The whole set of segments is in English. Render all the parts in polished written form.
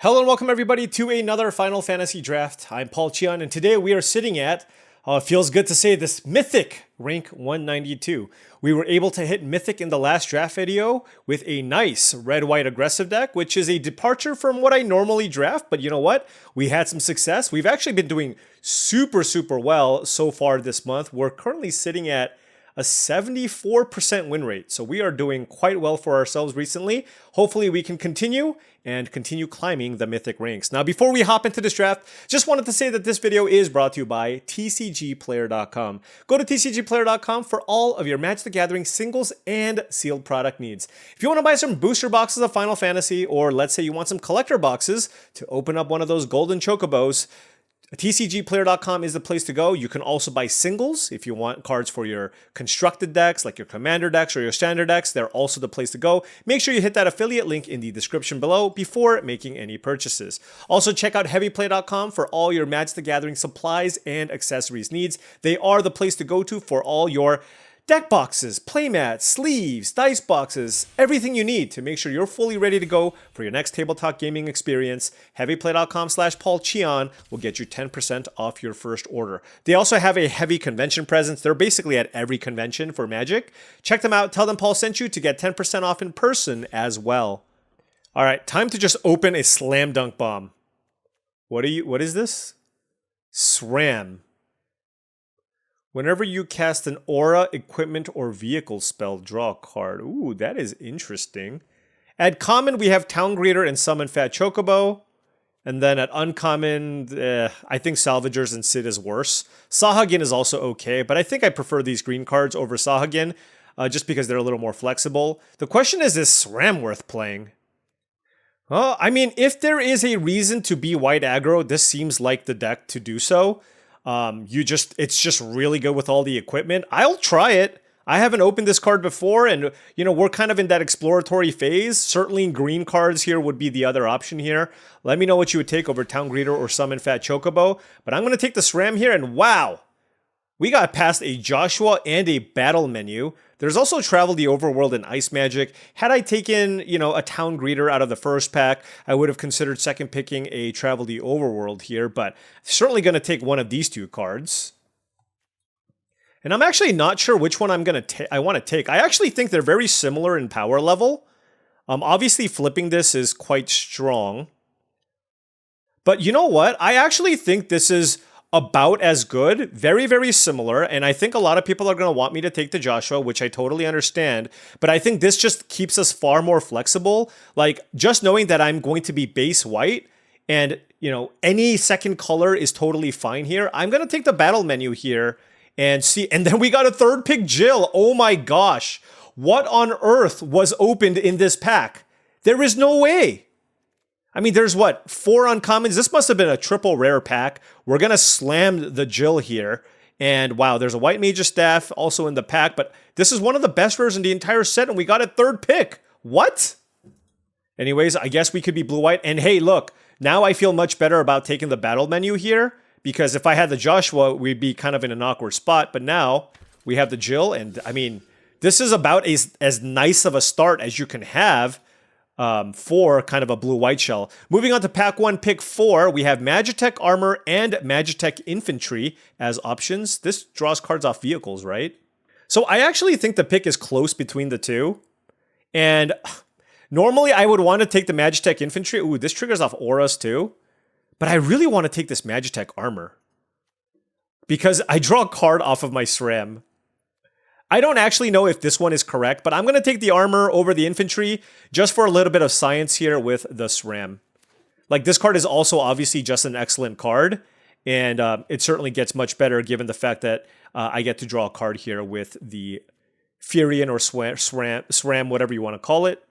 Hello and welcome everybody to another Final Fantasy draft. I'm Paul Cheon, and today we are sitting at, it feels good to say, this Mythic rank 192. We were able to hit Mythic in the last draft video with a nice red-white aggressive deck, which is a departure from what I normally draft, but you know what? We had some success. We've actually been doing super well so far this month. We're currently sitting at a 74% win rate. So we are doing quite well for ourselves recently. Hopefully we can continue climbing the Mythic ranks. Now, before we hop into this draft, just wanted to say that this video is brought to you by TCGplayer.com. Go to TCGplayer.com for all of your Magic the Gathering singles and sealed product needs. If you want to buy some booster boxes of Final Fantasy, or let's say you want some collector boxes to open up one of those golden chocobos, TCGplayer.com is the place to go. You can also buy singles if you want cards for your constructed decks, like your commander decks or your standard decks. They're also the place to go. Make sure you hit that affiliate link in the description below before making any purchases. Also, check out heavyplay.com for all your Magic the Gathering supplies and accessories needs. They are the place to go to for all your deck boxes, playmats, sleeves, dice boxes, everything you need to make sure you're fully ready to go for your next tabletop gaming experience. Heavyplay.com/paulcheon will get you 10% off your first order. They also have a heavy convention presence. They're basically at every convention for Magic. Check them out. Tell them Paul sent you to get 10% off in person as well. All right, time to just open a slam dunk bomb. What is this? Sram. Whenever you cast an aura, equipment, or vehicle spell, draw a card. Ooh, that is interesting. At common, we have Town Greeter and Summon Fat Chocobo. And then at uncommon, I think Salvagers and Sid is worse. Sahagin is also okay, but I think I prefer these green cards over Sahagin, just because they're a little more flexible. The question is SRAM worth playing? Well, I mean, if there is a reason to be white aggro, this seems like the deck to do so. It's just really good with all the equipment. I'll try it. I haven't opened this card before, and we're kind of in that exploratory phase. Certainly green cards here would be the other option here. Let me know what you would take over Town Greeter or Summon Fat Chocobo, but I'm going to take the SRAM here, and wow! We got past a Joshua and a battle menu. There's also Travel the Overworld and Ice Magic. Had I taken, a Town Greeter out of the first pack, I would have considered second picking a Travel the Overworld here, but certainly going to take one of these two cards. And I'm actually not sure which one I want to take. I actually think they're very similar in power level. Obviously flipping this is quite strong. But you know what? I actually think this is about as good, very similar, and I think a lot of people are going to want me to take the Joshua, which I totally understand, but I think this just keeps us far more flexible. Like, just knowing that I'm going to be base white, and, any second color is totally fine here, I'm going to take the battle menu here, and see, and then we got a third pick Jill. Oh my gosh, what on earth was opened in this pack? There is no way. I mean, there's what, 4 uncommons? This must have been a triple rare pack. We're going to slam the Jill here. And wow, there's a White Mage's Staff also in the pack, but this is one of the best rares in the entire set, and we got a third pick. What? Anyways, I guess we could be blue-white. And hey, look, now I feel much better about taking the battle menu here, because if I had the Joshua, we'd be kind of in an awkward spot. But now we have the Jill, and I mean, this is about as nice of a start as you can have for kind of a blue-white shell. Moving on to pack 1, pick 4, we have Magitech Armor and Magitech Infantry as options. This draws cards off vehicles, right? So I actually think the pick is close between the two. And normally I would want to take the Magitech Infantry. Ooh, this triggers off auras too. But I really want to take this Magitech Armor, because I draw a card off of my SRAM. I don't actually know if this one is correct, but I'm going to take the armor over the infantry just for a little bit of science here with the SRAM. Like, this card is also obviously just an excellent card, and it certainly gets much better given the fact that I get to draw a card here with the Furion or SRAM, whatever you want to call it.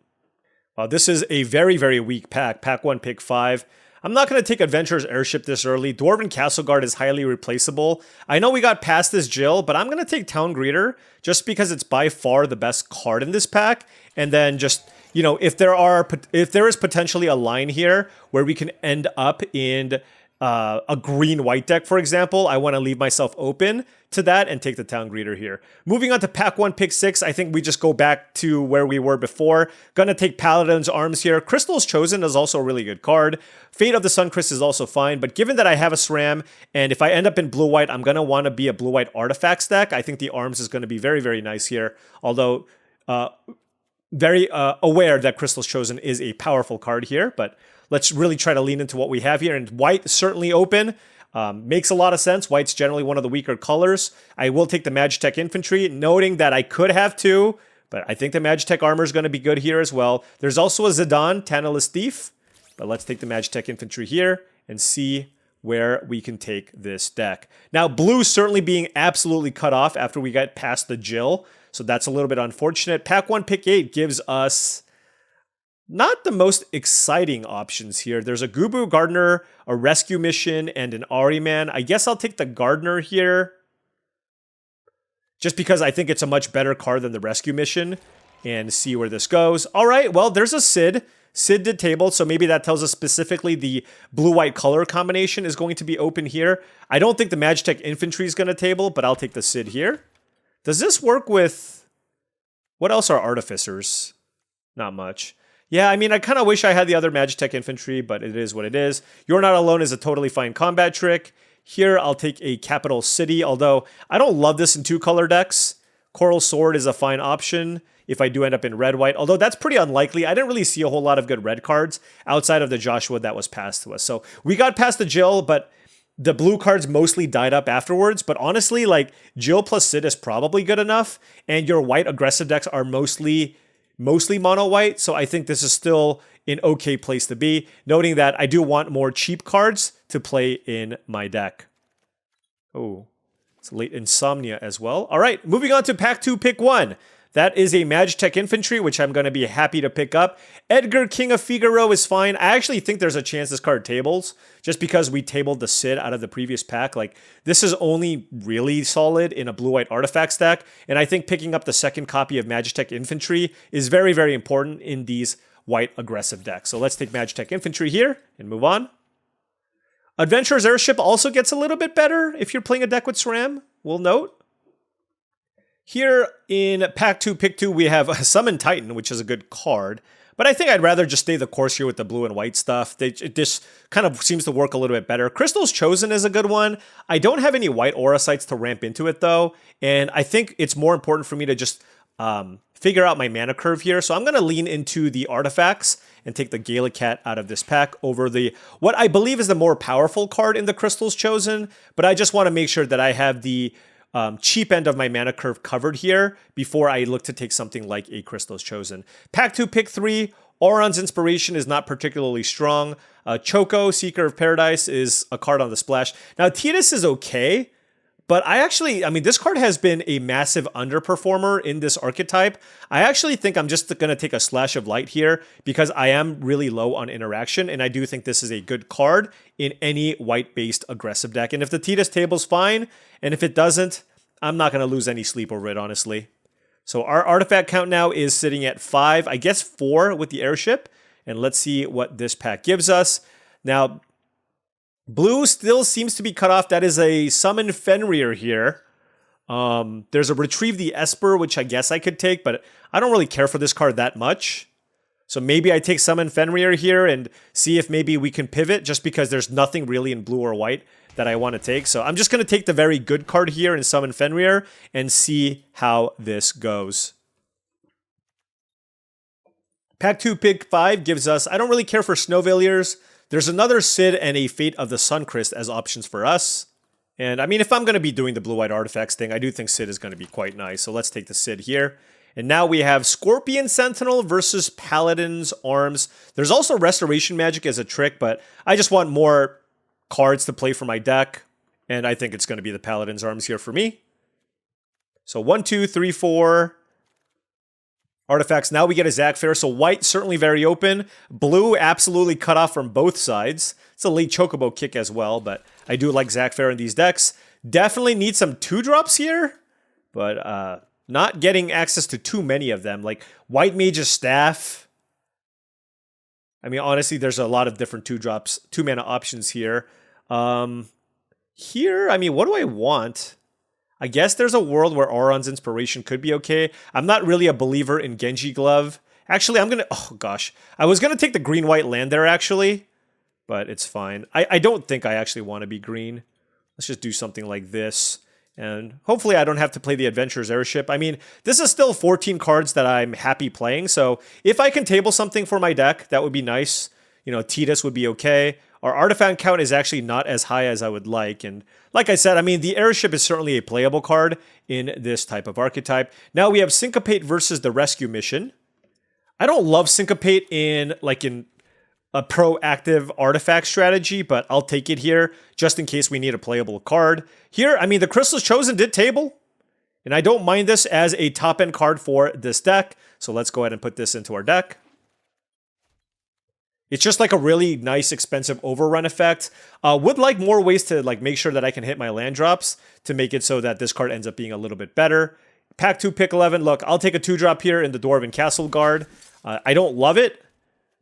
This is a very weak pack. Pack 1, pick 5. I'm not going to take Adventurer's Airship this early. Dwarven Castle Guard is highly replaceable. I know we got past this Jill, but I'm going to take Town Greeter just because it's by far the best card in this pack. And then just, if there is potentially a line here where we can end up in a green-white deck, for example, I want to leave myself open to that and take the Town Greeter here. Moving on to pack 1, pick 6, I think we just go back to where we were before. Gonna take Paladin's Arms here. Crystal's Chosen is also a really good card. Fate of the Suncrest is also fine, but given that I have a SRAM, and if I end up in blue-white, I'm gonna want to be a blue-white Artifacts deck. I think the Arms is gonna be very, very nice here, although very aware that Crystal's Chosen is a powerful card here, but let's really try to lean into what we have here. And white certainly open. Makes a lot of sense. White's generally one of the weaker colors. I will take the Magitech Infantry, noting that I could have two, but I think the Magitech Armor is going to be good here as well. There's also a Zidane, Tantalus Thief, but let's take the Magitech Infantry here and see where we can take this deck. Now, blue certainly being absolutely cut off after we got past the Jill, so that's a little bit unfortunate. Pack 1, pick 8 gives us not the most exciting options here. There's a Gubu Gardener, a Rescue Mission, and an Ahriman. I guess I'll take the Gardener here, just because I think it's a much better card than the Rescue Mission, and see where this goes. All right, well, there's a Sid. Sid did table, so maybe that tells us specifically the blue-white color combination is going to be open here. I don't think the Magitech Infantry is going to table, but I'll take the Sid here. Does this work with... what else are Artificers? Not much. Yeah, I mean, I kind of wish I had the other Magitech Infantry, but it is what it is. You're Not Alone is a totally fine combat trick. Here, I'll take a Capital City, although I don't love this in 2-color decks. Coral Sword is a fine option if I do end up in red-white, although that's pretty unlikely. I didn't really see a whole lot of good red cards outside of the Joshua that was passed to us. So we got past the Jill, but the blue cards mostly died up afterwards. But honestly, like, Jill plus Sid is probably good enough, and your white aggressive decks are mostly mono white, so I think this is still an okay place to be, noting that I do want more cheap cards to play in my deck. Oh, it's late Insomnia as well. All right, moving on to pack 2, pick 1. That is a Magitech Infantry, which I'm going to be happy to pick up. Edgar, King of Figaro is fine. I actually think there's a chance this card tables, just because we tabled the Sid out of the previous pack. Like, this is only really solid in a blue-white Artifacts deck, and I think picking up the second copy of Magitech Infantry is very, very important in these white aggressive decks. So let's take Magitech Infantry here and move on. Adventurer's Airship also gets a little bit better if you're playing a deck with SRAM, we'll note. Here in pack 2, pick 2, we have Summon Titan, which is a good card. But I think I'd rather just stay the course here with the blue and white stuff. It just kind of seems to work a little bit better. Crystal's Chosen is a good one. I don't have any white aura sites to ramp into it, though. And I think it's more important for me to just figure out my mana curve here. So I'm going to lean into the artifacts and take the Gaelic Cat out of this pack over the what I believe is the more powerful card in the Crystal's Chosen. But I just want to make sure that I have the cheap end of my mana curve covered here before I look to take something like a Crystal's Chosen. Pack 2, pick 3. Auron's Inspiration is not particularly strong. Choco, Seeker of Paradise, is a card on the splash. Now, Tidus is okay, but I mean, this card has been a massive underperformer in this archetype. I actually think I'm just going to take a Slash of Light here because I am really low on interaction, and I do think this is a good card in any white-based aggressive deck. And if the Tidus table's fine, and if it doesn't, I'm not going to lose any sleep over it, honestly. So our artifact count now is sitting at 5, I guess 4 with the airship. And let's see what this pack gives us. Now, blue still seems to be cut off. That is a Summon Fenrir here. There's a Retrieve the Esper, which I guess I could take, but I don't really care for this card that much. So maybe I take Summon Fenrir here and see if maybe we can pivot, just because there's nothing really in blue or white that I want to take. So I'm just going to take the very good card here and Summon Fenrir and see how this goes. Pack 2, pick 5 gives us, I don't really care for Snowvilliers. There's another Sid and a Fate of the Suncrest as options for us. And I mean, if I'm going to be doing the blue-white artifacts thing, I do think Sid is going to be quite nice. So let's take the Sid here. And now we have Scorpion Sentinel versus Paladin's Arms. There's also Restoration Magic as a trick, but I just want more cards to play for my deck. And I think it's going to be the Paladin's Arms here for me. So 1, 2, 3, 4 artifacts. Now we get a Zac Fair. So white certainly very open. Blue absolutely cut off from both sides. It's a late Chocobo kick as well, but I do like Zac Fair in these decks. Definitely need some 2-drops here, but not getting access to too many of them. Like White Mage's Staff. I mean, honestly, there's a lot of different 2-drops, 2-mana options here. Here, I mean, what do I want? I guess there's a world where Auron's Inspiration could be okay. I'm not really a believer in Genji Glove. Actually, I'm gonna, oh gosh. I was gonna take the green-white land there, actually. But it's fine. I don't think I actually want to be green. Let's just do something like this. And hopefully I don't have to play the Adventurer's Airship. I mean, this is still 14 cards that I'm happy playing. So if I can table something for my deck, that would be nice. You know, Tidus would be okay. Our artifact count is actually not as high as I would like. And like I said, I mean, the Airship is certainly a playable card in this type of archetype. Now we have Syncopate versus the Rescue Mission. I don't love Syncopate in a proactive artifact strategy, but I'll take it here just in case we need a playable card. Here, I mean, the Crystal's Chosen did table, and I don't mind this as a top-end card for this deck, so let's go ahead and put this into our deck. It's just like a really nice, expensive overrun effect. Would like more ways to make sure that I can hit my land drops to make it so that this card ends up being a little bit better. Pack 2, pick 11. Look, I'll take a 2-drop here in the Dwarven Castle Guard. I don't love it,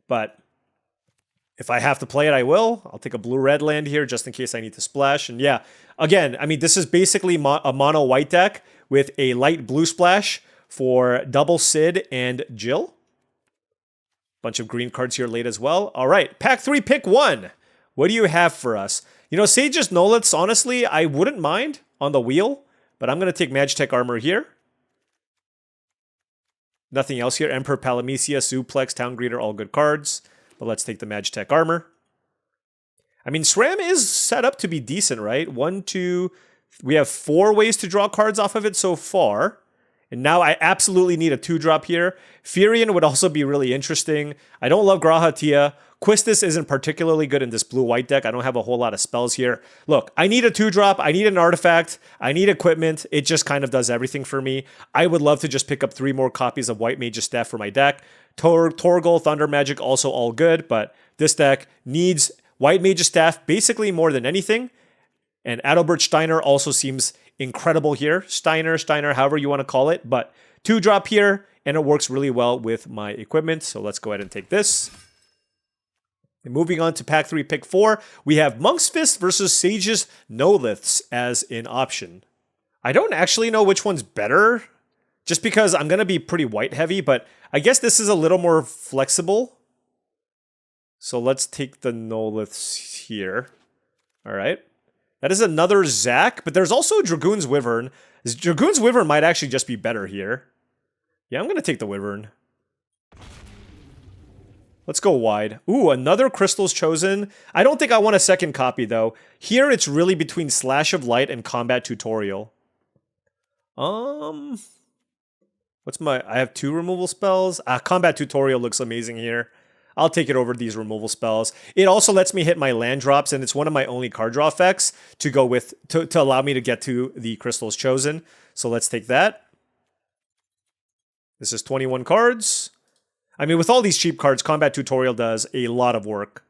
but if I have to play it, I will. I'll take a blue-red land here just in case I need to splash. And yeah, again, I mean, this is basically a mono-white deck with a light blue splash for double Sid and Jill. Bunch of green cards here late as well. All right, pack 3, pick 1. What do you have for us? You know, Sage's Noliths, honestly, I wouldn't mind on the wheel, but I'm going to take Magitech Armor here. Nothing else here. Emperor Palamecia, Suplex, Town Greeter, all good cards. But let's take the Magitech Armor. I mean, Sram is set up to be decent, right? 1, 2... We have 4 ways to draw cards off of it so far. And now I absolutely need a 2-drop here. Furion would also be really interesting. I don't love Graha Tia. Quistis isn't particularly good in this blue-white deck. I don't have a whole lot of spells here. Look, I need a 2-drop. I need an artifact. I need equipment. It just kind of does everything for me. I would love to just pick up 3 more copies of White Mage's Staff for my deck. Torgal, Thunder Magic, also all good. But this deck needs White Mage's Staff basically more than anything. And Adalbert Steiner also seems incredible here. Steiner, however you want to call it. But 2-drop here, and it works really well with my equipment. So let's go ahead and take this. And moving on to pack 3, pick 4, we have Monk's Fist versus Sage's Noliths as an option. I don't actually know which one's better, just because I'm going to be pretty white heavy, but I guess this is a little more flexible. So let's take the Noliths here. All right. That is another Zac, but there's also Dragoon's Wyvern. Dragoon's Wyvern might actually just be better here. Yeah, I'm going to take the Wyvern. Let's go wide. Ooh, another Crystal's Chosen. I don't think I want a second copy, though. Here, it's really between Slash of Light and Combat Tutorial. What's my... I have 2 removal spells. Combat Tutorial looks amazing here. I'll take it over these removal spells. It also lets me hit my land drops, and it's one of my only card draw effects to go with... to allow me to get to the Crystal's Chosen. So let's take that. This is 21 cards. I mean, with all these cheap cards, Combat Tutorial does a lot of work.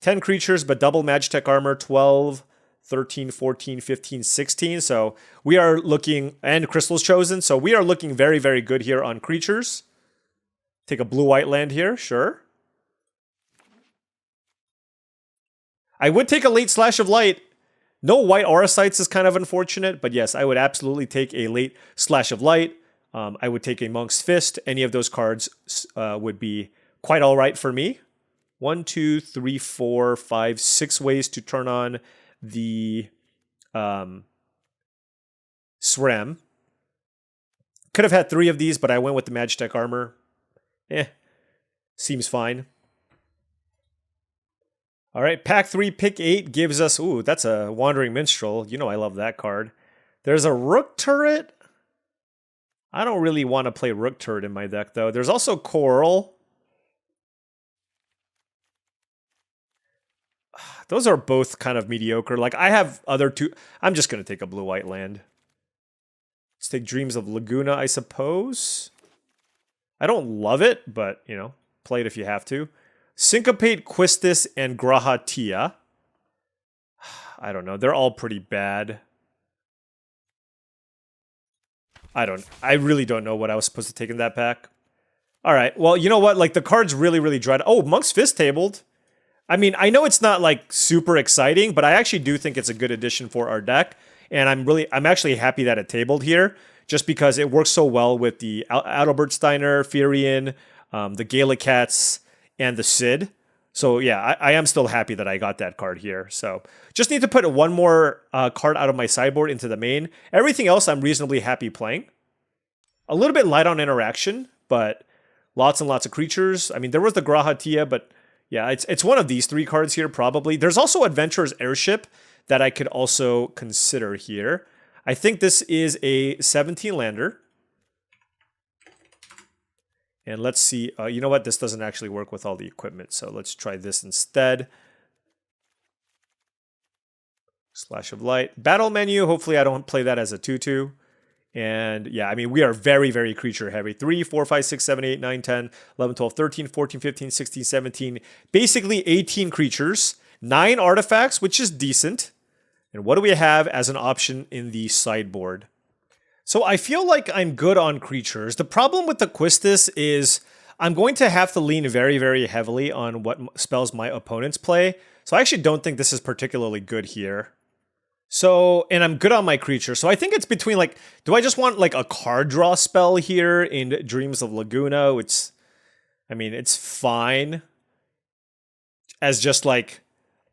10 creatures, but double Magitech Armor, 12, 13, 14, 15, 16. So we are looking, and Crystal's Chosen, so we are looking very, very good here on creatures. Take a blue-white land here, sure. I would take a late Slash of Light. No white Aura Sights is kind of unfortunate, but yes, I would absolutely take a late Slash of Light. I would take a Monk's Fist. Any of those cards would be quite all right for me. 1, 2, 3, 4, 5, 6 ways to turn on the SRAM. Could have had 3 of these, but I went with the Magitech Armor. Seems fine. All right, pack 3, pick 8 gives us... Ooh, that's a Wandering Minstrel. You know I love that card. There's a Rook Turret. I don't really want to play Rook Turret in my deck, though. There's also Coral. Those are both kind of mediocre. Like, I have other 2... I'm just going to take a blue-white land. Let's take Dreams of Laguna, I suppose. I don't love it, but, you know, play it if you have to. Syncopate, Quistis, and Graha Tia. I don't know. They're all pretty bad. I really don't know what I was supposed to take in that pack. All right. Well, you know what? Like, the cards really, really dried. Oh, Monk's Fist tabled. I mean, I know it's not like super exciting, but I actually do think it's a good addition for our deck. And I'm actually happy that it tabled here, just because it works so well with the Adalbert Steiner, Firion, the Gaelic Cats, and the Sid. So yeah, I am still happy that I got that card here. So just need to put one more card out of my sideboard into the main. Everything else I'm reasonably happy playing. A little bit light on interaction, but lots and lots of creatures. I mean, there was the Grahatia, but yeah, it's one of these three cards here probably. There's also Adventurer's Airship that I could also consider here. I think this is a 17 lander. And let's see, you know what? This doesn't actually work with all the equipment, so let's try this instead. Slash of Light. Battle menu, hopefully I don't play that as a 2/2. And yeah, I mean, we are very, very creature heavy. 3, 4, 5, 6, 7, 8, 9, 10, 11, 12, 13, 14, 15, 16, 17. Basically 18 creatures. 9 artifacts, which is decent. And what do we have as an option in the sideboard? So I feel like I'm good on creatures. The problem with the Quistis is I'm going to have to lean very, very heavily on what spells my opponents play. So I actually don't think this is particularly good here. So, and I'm good on my creature. So I think it's between like, do I just want like a card draw spell here in Dreams of Laguna? I mean, it's fine as just like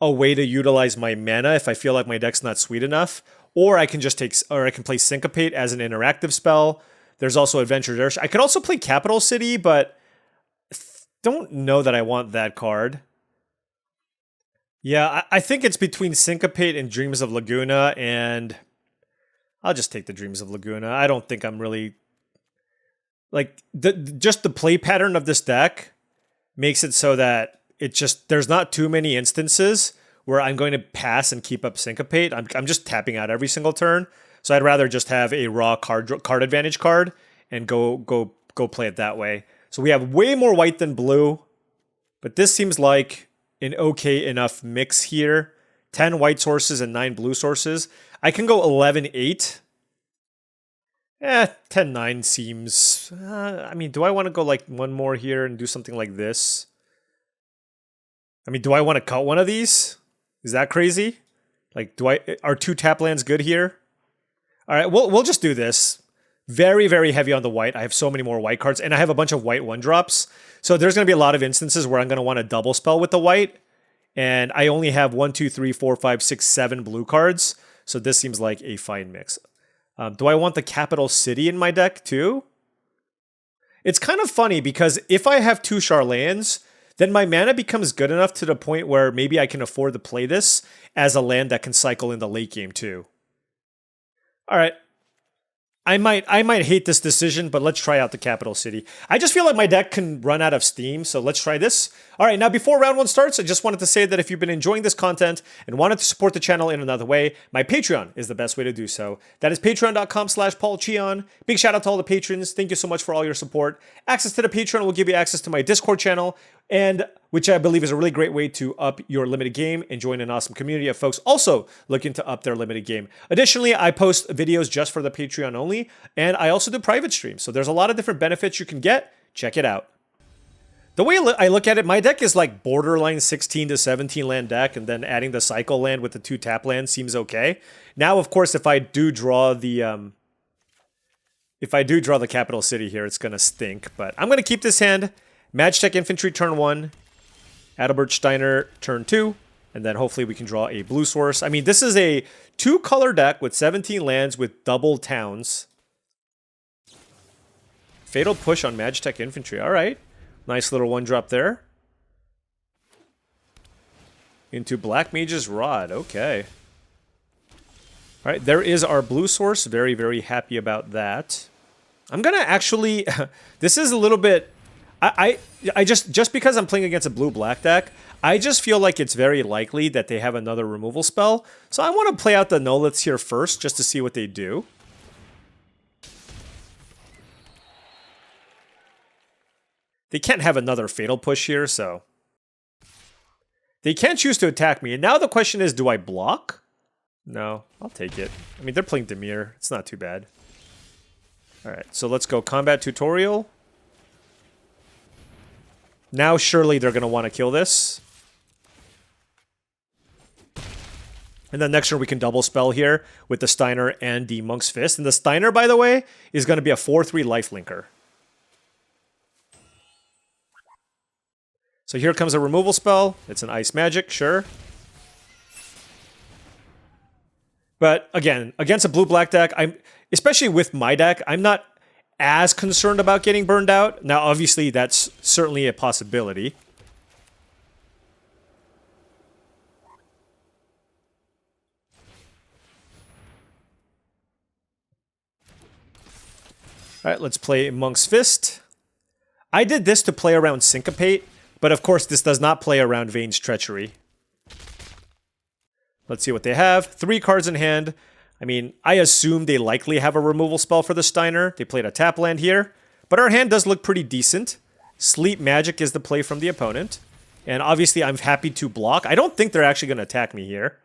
a way to utilize my mana if I feel like my deck's not sweet enough. Or I can just I can play Syncopate as an interactive spell. There's also Adventurer's Airship. I could also play Capital City, but don't know that I want that card. Yeah, I think it's between Syncopate and Dreams of Laguna, and I'll just take the Dreams of Laguna. I don't think I'm really... Like, just the play pattern of this deck makes it so that there's not too many instances where I'm going to pass and keep up Syncopate. I'm just tapping out every single turn. So I'd rather just have a raw card advantage card and go play it that way. So we have way more white than blue, but this seems like an okay enough mix here. 10 white sources and 9 blue sources. I can go 11-8. 10-9 seems... I mean, do I want to go like one more here and do something like this? I mean, do I want to cut one of these? Is that crazy? Like, are 2 tap lands good here? All right, we'll just do this. Very, very heavy on the white. I have so many more white cards, and I have a bunch of white 1-drops. So there's going to be a lot of instances where I'm going to want to double spell with the white, and I only have 1, 2, 3, 4, 5, 6, 7 blue cards. So this seems like a fine mix. Do I want the Capital City in my deck too? It's kind of funny because if I have 2 Charlans, then my mana becomes good enough to the point where maybe I can afford to play this as a land that can cycle in the late game too. All right. I might hate this decision, but let's try out the Capital City. I just feel like my deck can run out of steam, so let's try this. All right, now before round 1 starts, I just wanted to say that if you've been enjoying this content and wanted to support the channel in another way, my Patreon is the best way to do so. That is patreon.com/paulcheon. Big shout out to all the patrons. Thank you so much for all your support. Access to the Patreon will give you access to my Discord channel, and which I believe is a really great way to up your limited game and join an awesome community of folks also looking to up their limited game. Additionally, I post videos just for the Patreon only, and I also do private streams. So there's a lot of different benefits you can get. Check it out. The way I look at it, my deck is like borderline 16 to 17 land deck, and then adding the cycle land with the 2 tap lands seems okay. Now, of course, if I do draw the Capital City here, it's gonna stink. But I'm gonna keep this hand. Magitech Infantry turn 1, Adalbert Steiner turn 2, and then hopefully we can draw a blue source. I mean, this is a 2-color deck with 17 lands with double towns. Fatal Push on Magitech Infantry. All right. Nice little 1-drop there. Into Black Mage's Rod. Okay. All right, there is our blue source. Very, very happy about that. I'm going to actually... this is a little bit... I just because I'm playing against a blue-black deck, I just feel like it's very likely that they have another removal spell. So I want to play out the Noliths here first, just to see what they do. They can't have another Fatal Push here, so... They can't choose to attack me. And now the question is, do I block? No, I'll take it. I mean, they're playing Dimir. It's not too bad. Alright, so let's go Combat Tutorial. Now surely they're going to want to kill this. And then next turn we can double spell here with the Steiner and the Monk's Fist. And the Steiner, by the way, is going to be a 4/3 lifelinker. So here comes a removal spell. It's an Ice Magic, sure. But again, against a blue-black deck, especially with my deck, I'm not as concerned about getting burned out. Now, obviously, that's certainly a possibility. All right, let's play Monk's Fist. I did this to play around Syncopate, but of course this does not play around Vayne's Treachery. Let's see what they have. 3 cards in hand. I mean, I assume they likely have a removal spell for the Steiner. They played a tap land here, but our hand does look pretty decent. Sleep Magic is the play from the opponent, and obviously I'm happy to block. I don't think they're actually going to attack me here.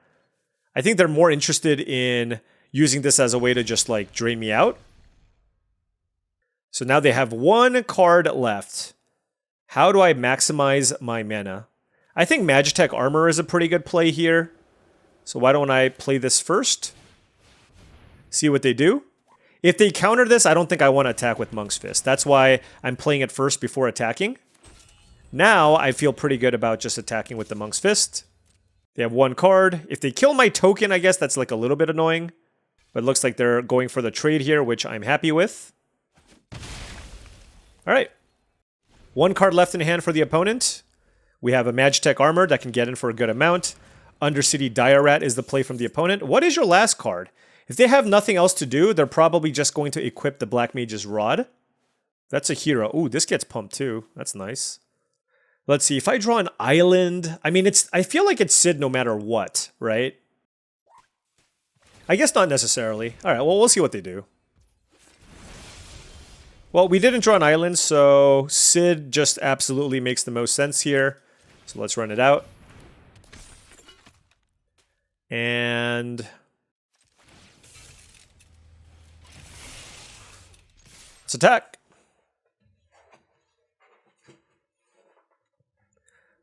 I think they're more interested in using this as a way to just like drain me out. So now they have 1 card left. How do I maximize my mana? I think Magitech Armor is a pretty good play here. So why don't I play this first? See what they do. If they counter this, I don't think I want to attack with Monk's Fist. That's why I'm playing it first before attacking. Now I feel pretty good about just attacking with the Monk's Fist. They have 1 card. If they kill my token, I guess that's like a little bit annoying. But it looks like they're going for the trade here, which I'm happy with. All right. 1 card left in hand for the opponent. We have a Magitech Armor that can get in for a good amount. Undercity Dire Rat is the play from the opponent. What is your last card? If they have nothing else to do, they're probably just going to equip the Black Mage's Rod. That's a hero. Ooh, this gets pumped too. That's nice. Let's see. If I draw an island, I mean, I feel like it's Sid no matter what, right? I guess not necessarily. All right, well, we'll see what they do. Well, we didn't draw an island, so Sid just absolutely makes the most sense here. So let's run it out. And let's attack.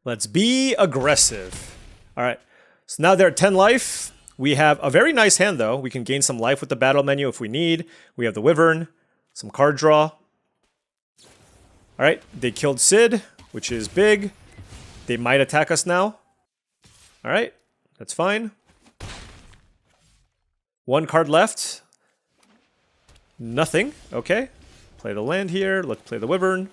Let's be aggressive. All right, so now they're at 10 life. We have a very nice hand, though. We can gain some life with the battle menu if we need. We have the Wyvern, some card draw. All right, they killed Sid, which is big. They might attack us now. All right, that's fine. 1 card left. Nothing. Okay. Play the land here. Let's play the Wyvern.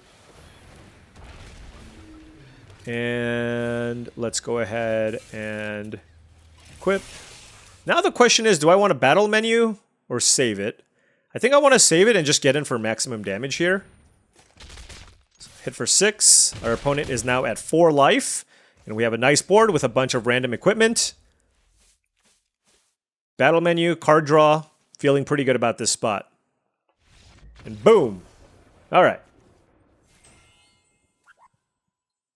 And let's go ahead and equip. Now the question is, do I want a battle menu or save it? I think I want to save it and just get in for maximum damage here. So hit for 6. Our opponent is now at 4 life. And we have a nice board with a bunch of random equipment. Battle menu, card draw. Feeling pretty good about this spot. And boom. All right.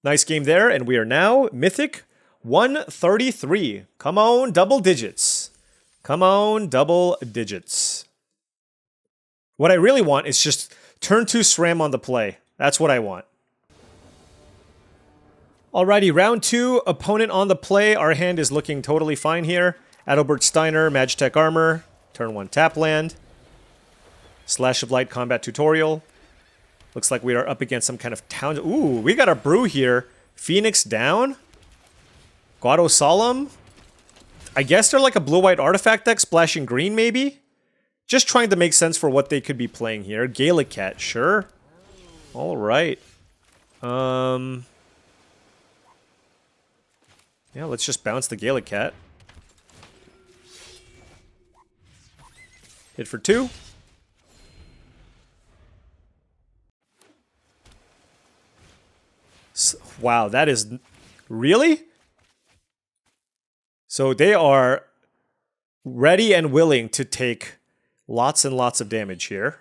Nice game there, and we are now Mythic 133. Come on, double digits. Come on, double digits. What I really want is just turn 2 Sram on the play. That's what I want. Alrighty, round 2, opponent on the play. Our hand is looking totally fine here. Adalbert Steiner, Magitech Armor, turn 1 tap land. Slash of Light combat tutorial. Looks like we are up against some kind of town. Ooh, we got a brew here. Phoenix down. Guado Solemn. I guess they're like a blue-white artifact deck, splashing green maybe? Just trying to make sense for what they could be playing here. Gaelic Cat, sure. Alright. Yeah, let's just bounce the Gaelic Cat. Hit for 2. Wow, that is... Really? So they are ready and willing to take lots and lots of damage here.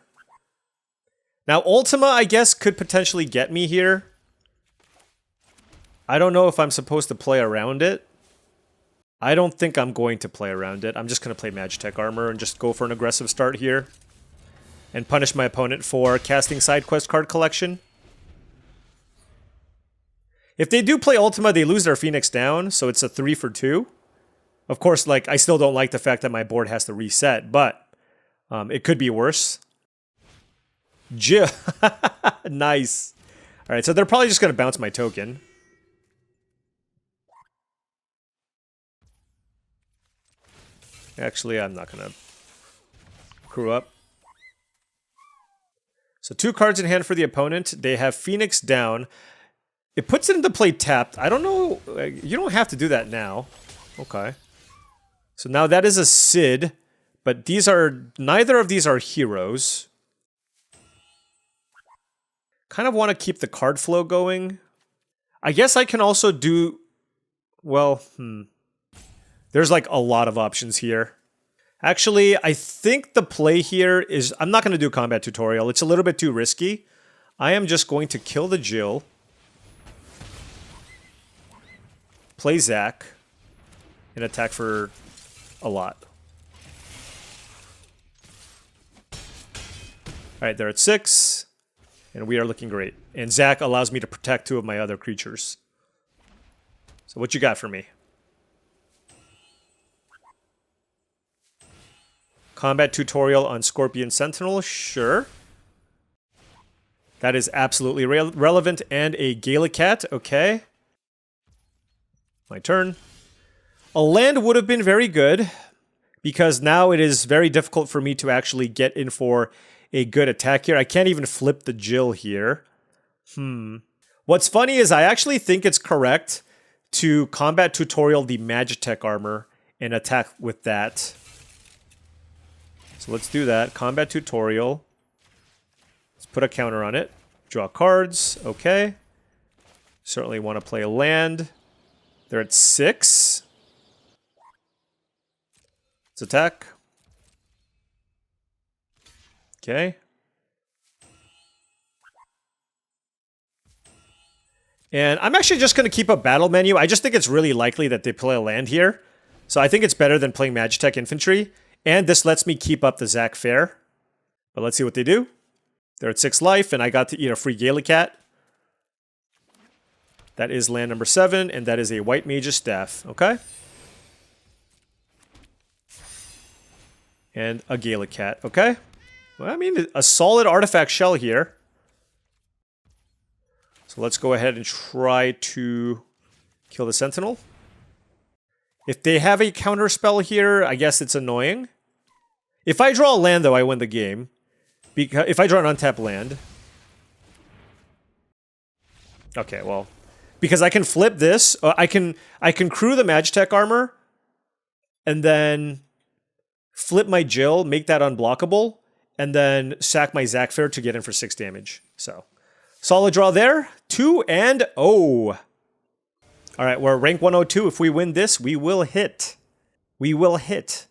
Now, Ultima, I guess, could potentially get me here. I don't know if I'm supposed to play around it. I don't think I'm going to play around it. I'm just going to play Magitech Armor and just go for an aggressive start here. And punish my opponent for casting side quest card collection. If they do play Ultima, they lose their Phoenix down, so it's a 3 for 2. Of course, like, I still don't like the fact that my board has to reset, but it could be worse. Jill. Nice. All right, so they're probably just going to bounce my token. Actually, I'm not going to crew up. So 2 cards in hand for the opponent. They have Phoenix down. It puts it into play tapped. I don't know. You don't have to do that now. Okay. So now that is a Sid, but these are, neither of these are heroes. Kind of want to keep the card flow going. I guess I can also do, well, there's like a lot of options here. Actually, I think the play here is, I'm not going to do combat tutorial. It's a little bit too risky. I am just going to kill the Jill. Play Zach. And attack for a lot. Alright, they're at 6. And we are looking great. And Zach allows me to protect 2 of my other creatures. So what you got for me? Combat tutorial on Scorpion Sentinel, sure. That is absolutely relevant. And a Gallicat, okay. My turn. A land would have been very good, because now it is very difficult for me to actually get in for a good attack here. I can't even flip the Jill here. What's funny is I actually think it's correct to combat tutorial the Magitech armor and attack with that. So let's do that. Combat tutorial. Let's put a counter on it. Draw cards. Okay. Certainly want to play a land. They're at 6. Let's attack. Okay. And I'm actually just going to keep a battle menu. I just think it's really likely that they play a land here. So I think it's better than playing Magitech Infantry. And this lets me keep up the Zach Fair. But let's see what they do. They're at 6 life, and I got to eat a free Gallicat. That is land number 7, and that is a White Mage's Staff. Okay? And a Gallicat. Okay? Well, I mean, a solid artifact shell here. So let's go ahead and try to kill the Sentinel. If they have a counter spell here, I guess it's annoying. If I draw a land, though, I win the game. Because if I draw an untapped land. Okay, well, because I can flip this, I can crew the Magitech armor, and then flip my Jill, make that unblockable, and then sack my Zach Fair to get in for 6 damage. So, solid draw there. 2 and 0. All right, we're rank 102. If we win this, we will hit. We will hit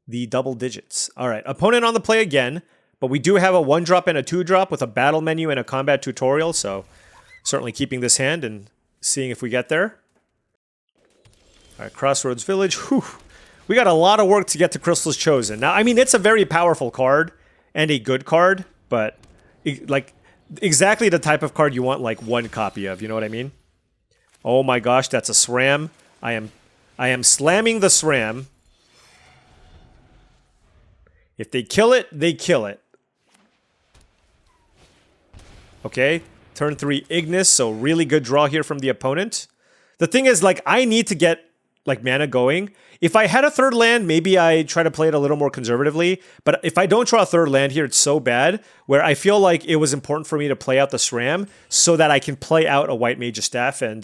the double digits. All right, opponent on the play again, but we do have a 1-drop and a 2-drop with a battle menu and a combat tutorial, so certainly keeping this hand and seeing if we get there. All right, Crossroads Village. Whew. We got a lot of work to get to Crystal's Chosen. Now, I mean, it's a very powerful card and a good card, but like exactly the type of card you want like 1 copy of, you know what I mean? Oh my gosh, that's a Sram. I am slamming the Sram. If they kill it, they kill it. Okay, turn 3 Ignis, so really good draw here from the opponent. The thing is, like, I need to get like mana going. If I had a 3rd land, maybe I try to play it a little more conservatively. But if I don't draw a 3rd land here, it's so bad where I feel like it was important for me to play out the SRAM so that I can play out a White Mage's Staff and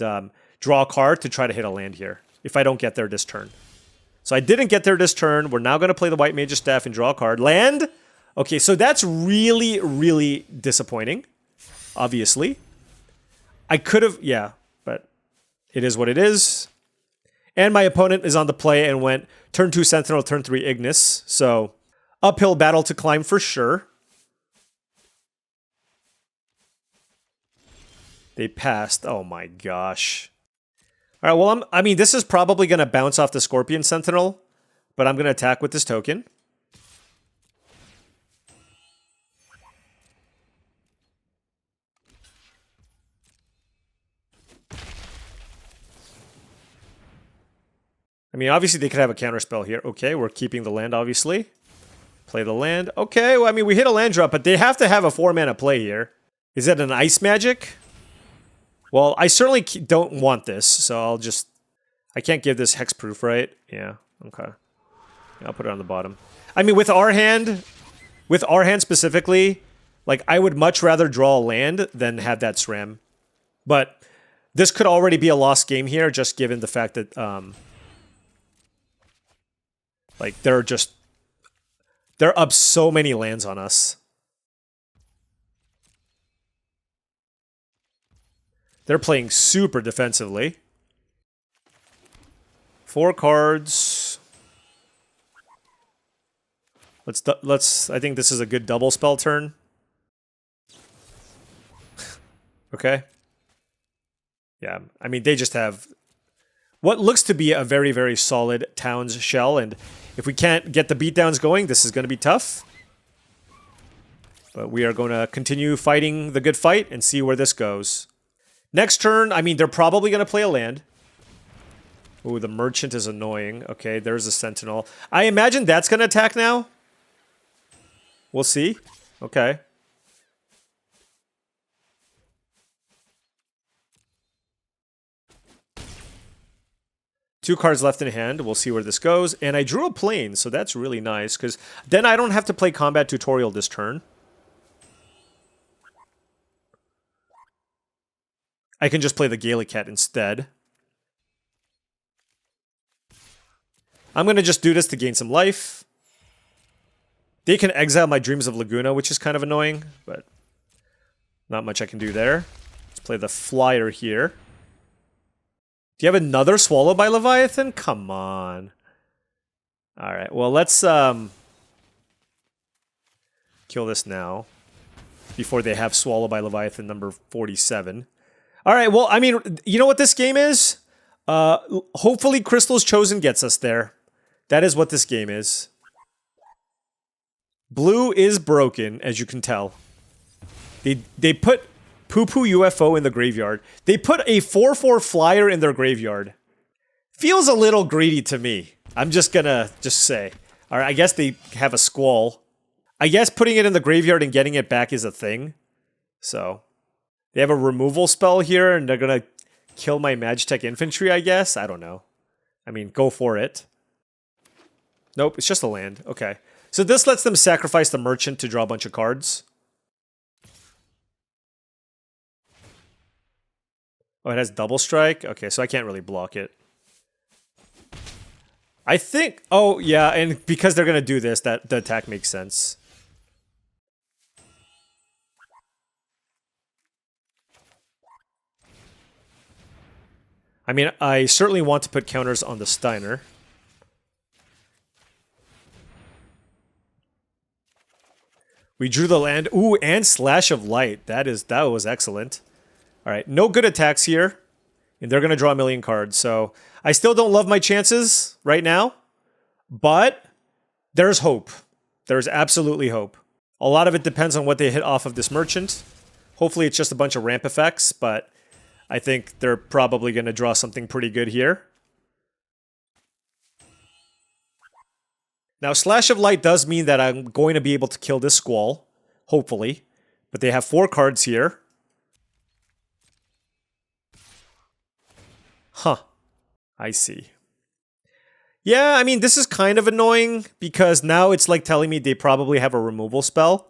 draw a card to try to hit a land here if I don't get there this turn. So I didn't get there this turn. We're now going to play the White Mage's Staff and draw a card. Land? Okay, so that's really, really disappointing, obviously. I could have, yeah, but it is what it is. And my opponent is on the play and went turn 2 Sentinel, turn 3 Ignis. So uphill battle to climb for sure. They passed. Oh my gosh. All right, well, I mean, this is probably going to bounce off the Scorpion Sentinel, but I'm going to attack with this token. I mean, obviously they could have a counterspell here. Okay, we're keeping the land, obviously. Play the land. Okay, well, I mean, we hit a land drop, but they have to have a 4-mana play here. Is that an ice magic? Well, I certainly don't want this, so I'll just... I can't give this hexproof, right? Yeah, okay. I'll put it on the bottom. I mean, with our hand specifically, like, I would much rather draw a land than have that Sram. But this could already be a lost game here, just given the fact that, like, they're up so many lands on us. They're playing super defensively. 4 cards. Let's. I think this is a good double spell turn. Okay. Yeah, I mean, they just have what looks to be a very, very solid Towns shell, and if we can't get the beatdowns going, this is going to be tough. But we are going to continue fighting the good fight and see where this goes. Next turn, I mean, they're probably going to play a land. Ooh, the Merchant is annoying. Okay, there's a Sentinel. I imagine that's going to attack now. We'll see. Okay. Two cards left in hand. We'll see where this goes. And I drew a plane, so that's really nice, because then I don't have to play Combat Tutorial this turn. I can just play the Gaelic Cat instead. I'm going to just do this to gain some life. They can exile my Dreams of Laguna, which is kind of annoying, but not much I can do there. Let's play the Flyer here. Do you have another Swallow by Leviathan? Come on. Alright, well, let's kill this now. Before they have Swallow by Leviathan number 47. Alright, well, I mean, you know what this game is? Hopefully Crystal's Chosen gets us there. That is what this game is. Blue is broken, as you can tell. They put Poo-Poo UFO in the graveyard. They put a 4/4 flyer in their graveyard. Feels a little greedy to me. I'm just gonna say. Alright, I guess they have a Squall. I guess putting it in the graveyard and getting it back is a thing. So, they have a removal spell here, and they're gonna kill my Magitech Infantry, I guess? I don't know. I mean, go for it. Nope, it's just a land. Okay. So this lets them sacrifice the Merchant to draw a bunch of cards. Oh, it has double strike? Okay, so I can't really block it. I think... Oh, yeah, and because they're going to do this, that the attack makes sense. I mean, I certainly want to put counters on the Steiner. We drew the land. Ooh, and Slash of Light. That was excellent. Alright, no good attacks here. And they're going to draw a million cards. So, I still don't love my chances right now. But, there's hope. There's absolutely hope. A lot of it depends on what they hit off of this Merchant. Hopefully it's just a bunch of ramp effects, but I think they're probably going to draw something pretty good here. Now, Slash of Light does mean that I'm going to be able to kill this Squall. Hopefully. But they have 4 cards here. Huh. I see. Yeah, I mean, this is kind of annoying, because now it's like telling me they probably have a removal spell.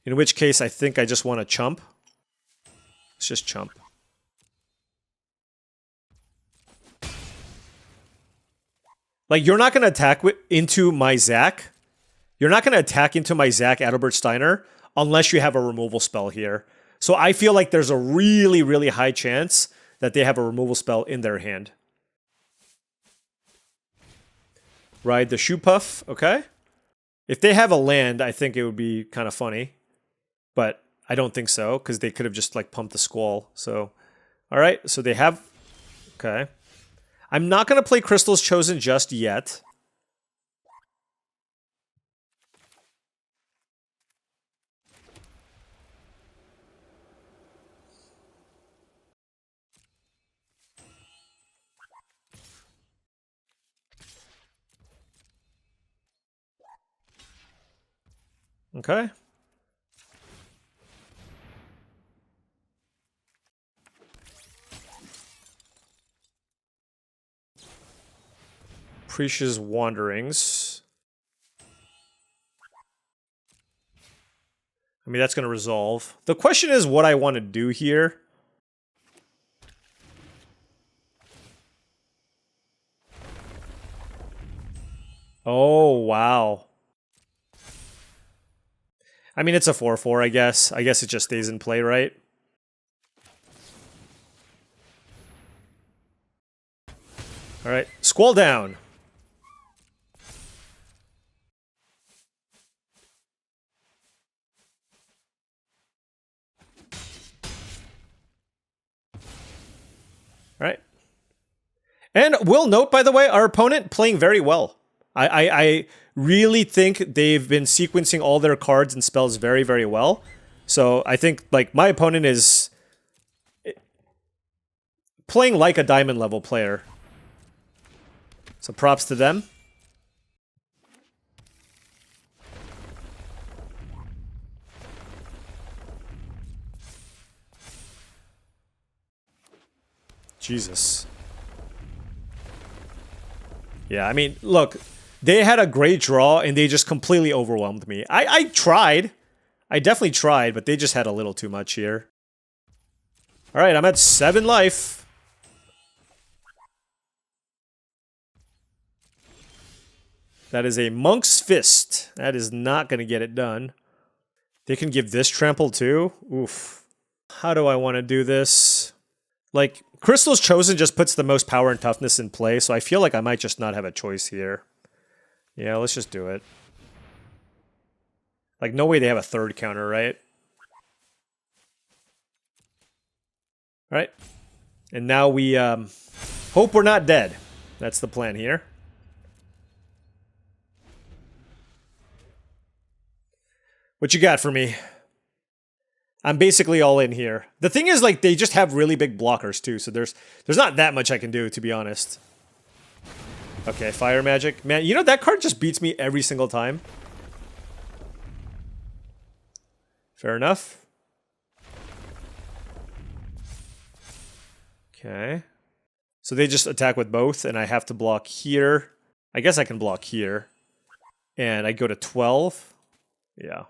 In which case, I think I just want to chump. Let's just chump. Like, you're not going to attack into my Zach. You're not going to attack into my Zach Adalbert Steiner unless you have a removal spell here. So I feel like there's a really, really high chance that they have a removal spell in their hand. Ride the Shoe Puff, okay. If they have a land, I think it would be kind of funny. But I don't think so, because they could have just, like, pumped the Squall. So, alright, so they have... Okay. I'm not going to play Crystal's Chosen just yet. Okay. Precious Wanderings. I mean, that's going to resolve. The question is what I want to do here. Oh, wow. I mean, it's a 4/4, I guess. I guess it just stays in play, right? All right, Squall down. All right. And we'll note, by the way, our opponent playing very well. I really think they've been sequencing all their cards and spells very, very well. So I think, like, my opponent is playing like a diamond level player. So props to them. Jesus. Yeah, I mean, look, they had a great draw and they just completely overwhelmed me. I tried. I definitely tried, but they just had a little too much here. All right, I'm at 7 life. That is a Monk's Fist. That is not going to get it done. They can give this trample too? Oof. How do I want to do this? Like, Crystal's Chosen just puts the most power and toughness in play, so I feel like I might just not have a choice here. Yeah, let's just do it. Like, no way they have a third counter, right? Alright. And now we hope we're not dead. That's the plan here. What you got for me? I'm basically all in here. The thing is, like, they just have really big blockers, too, so there's not that much I can do, to be honest. Okay, Fire Magic. Man, you know, that card just beats me every single time. Fair enough. Okay. So they just attack with both, and I have to block here. I guess I can block here. And I go to 12. Yeah.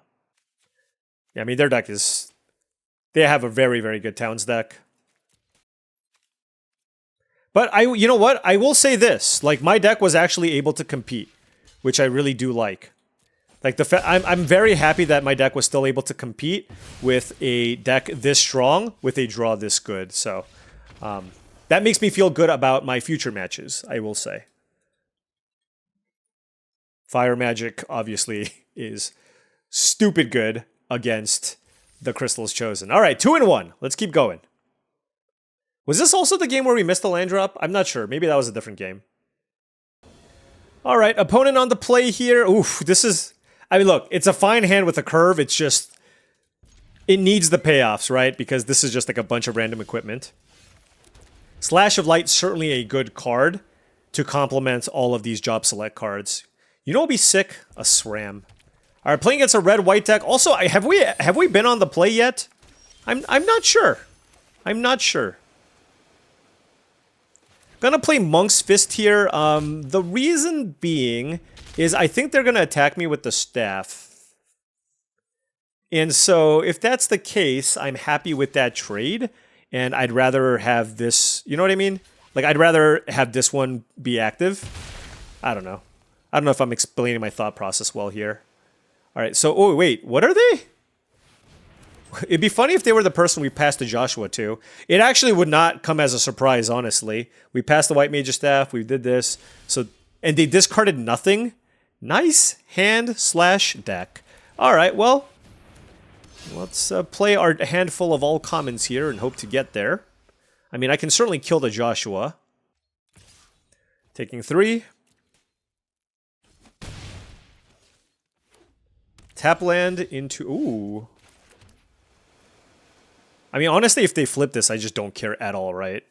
Yeah, I mean, their deck is... They have a very, very good Towns deck. But you know what? I will say this. Like, my deck was actually able to compete, which I really do like. Like, I'm very happy that my deck was still able to compete with a deck this strong, with a draw this good. So, that makes me feel good about my future matches, I will say. Fire Magic, obviously, is stupid good against the Crystal's Chosen. All right, 2-1. Let's keep going. Was this also the game where we missed the land drop? I'm not sure. Maybe that was a different game. All right, opponent on the play here. Oof, this is... I mean, look, it's a fine hand with a curve. It's just... It needs the payoffs, right? Because this is just like a bunch of random equipment. Slash of Light, certainly a good card to complement all of these job select cards. You know what would be sick? A Sram. All right, playing against a red-white deck. Also, have we been on the play yet? I'm not sure. I'm not sure. Gonna play Monk's Fist here. The reason being is I think they're gonna attack me with the staff. And so if that's the case, I'm happy with that trade. And I'd rather have this, you know what I mean? Like, I'd rather have this one be active. I don't know. I don't know if I'm explaining my thought process well here. All right, so, oh, wait, what are they? It'd be funny if they were the person we passed to Joshua to. It actually would not come as a surprise, honestly. We passed the White Mage's Staff, we did this, so, and they discarded nothing? Nice hand/deck. All right, well, let's play our handful of all commons here and hope to get there. I mean, I can certainly kill the Joshua. Taking 3. Tap land into... Ooh. I mean, honestly, if they flip this, I just don't care at all, right?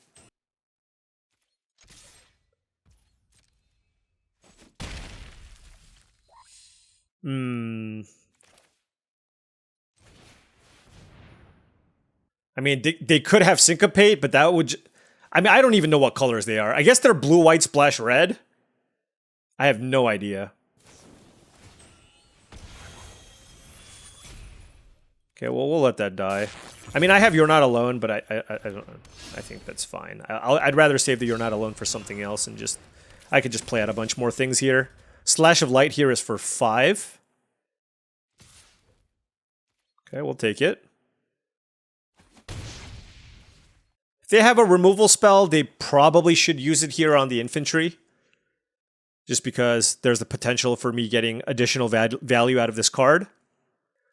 I mean, they could have Syncopate, but that would... I mean, I don't even know what colors they are. I guess they're blue, white, splash, red. I have no idea. Okay, well, we'll let that die. I mean, I have You're Not Alone, but I don't... I think that's fine. I'd rather save the You're Not Alone for something else and just... I could just play out a bunch more things here. Slash of Light here is for 5. Okay, we'll take it. If they have a removal spell, they probably should use it here on the infantry. Just because there's the potential for me getting additional value out of this card.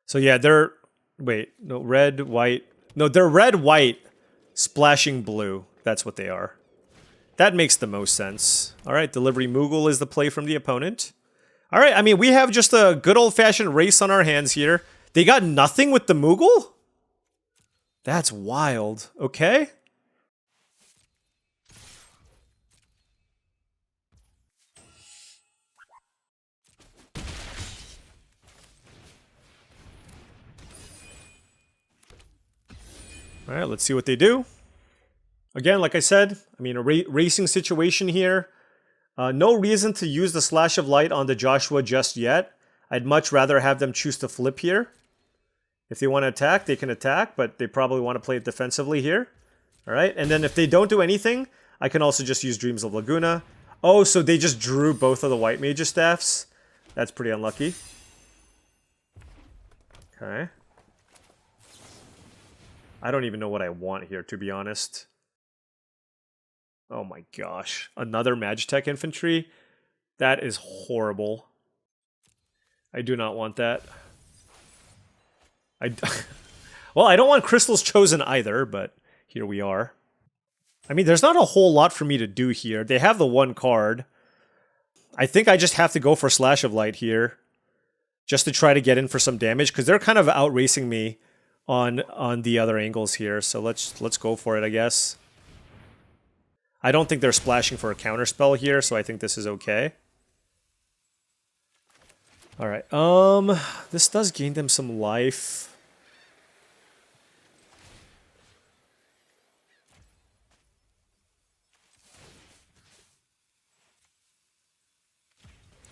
So yeah, they're... Wait, no, red, white... No, they're red, white, splashing blue. That's what they are. That makes the most sense. Alright, Delivery Moogle is the play from the opponent. Alright, I mean, we have just a good old-fashioned race on our hands here. They got nothing with the Moogle? That's wild. Okay. Alright, let's see what they do. Again, like I said, I mean, a racing situation here. No reason to use the Slash of Light on the Joshua just yet. I'd much rather have them choose to flip here. If they want to attack, they can attack, but they probably want to play it defensively here. Alright, and then if they don't do anything, I can also just use Dreams of Laguna. Oh, so they just drew both of the White Mage's staffs. That's pretty unlucky. Okay. I don't even know what I want here, to be honest. Oh my gosh. Another Magitech Infantry? That is horrible. I do not want that. Well, I don't want Crystal's Chosen either, but here we are. I mean, there's not a whole lot for me to do here. They have the one card. I think I just have to go for Slash of Light here. Just to try to get in for some damage, because they're kind of outracing me on the other angles here. So let's go for it, I guess. I don't think they're splashing for a counterspell here, so I think this is okay. Alright, this does gain them some life.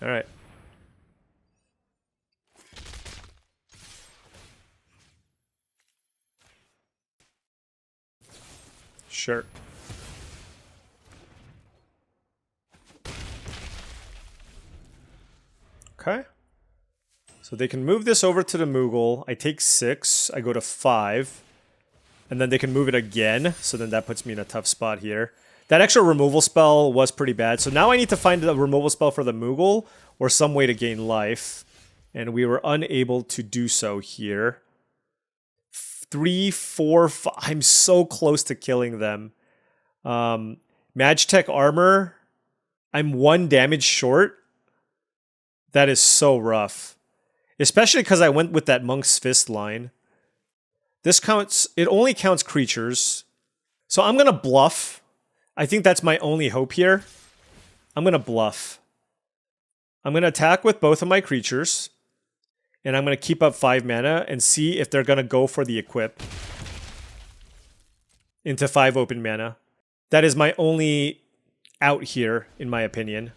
Alright. Sure. Okay. So they can move this over to the Moogle. I take 6. I go to 5. And then they can move it again. So then that puts me in a tough spot here. That extra removal spell was pretty bad. So now I need to find a removal spell for the Moogle or some way to gain life. And we were unable to do so here. 3, 4, 5. I'm so close to killing them. Magitech Armor. I'm 1 damage short. That is so rough. Especially because I went with that Monk's Fist line. This counts... It only counts creatures. So I'm going to bluff. I think that's my only hope here. I'm going to bluff. I'm going to attack with both of my creatures. And I'm going to keep up 5 mana and see if they're going to go for the equip. Into 5 open mana. That is my only out here, in my opinion.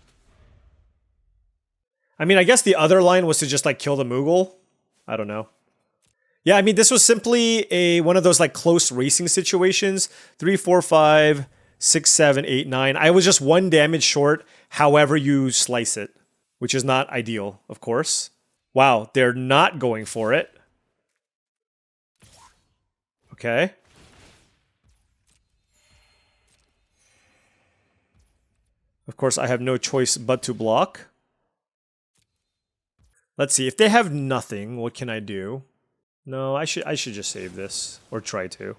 I mean, I guess the other line was to just, like, kill the Moogle. I don't know. Yeah, I mean, this was simply one of those, like, close racing situations. 3, 4, 5, 6, 7, 8, 9. I was just 1 damage short, however you slice it. Which is not ideal, of course. Wow, they're not going for it. Okay. Of course, I have no choice but to block. Let's see, if they have nothing, what can I do? No, I should just save this. Or try to.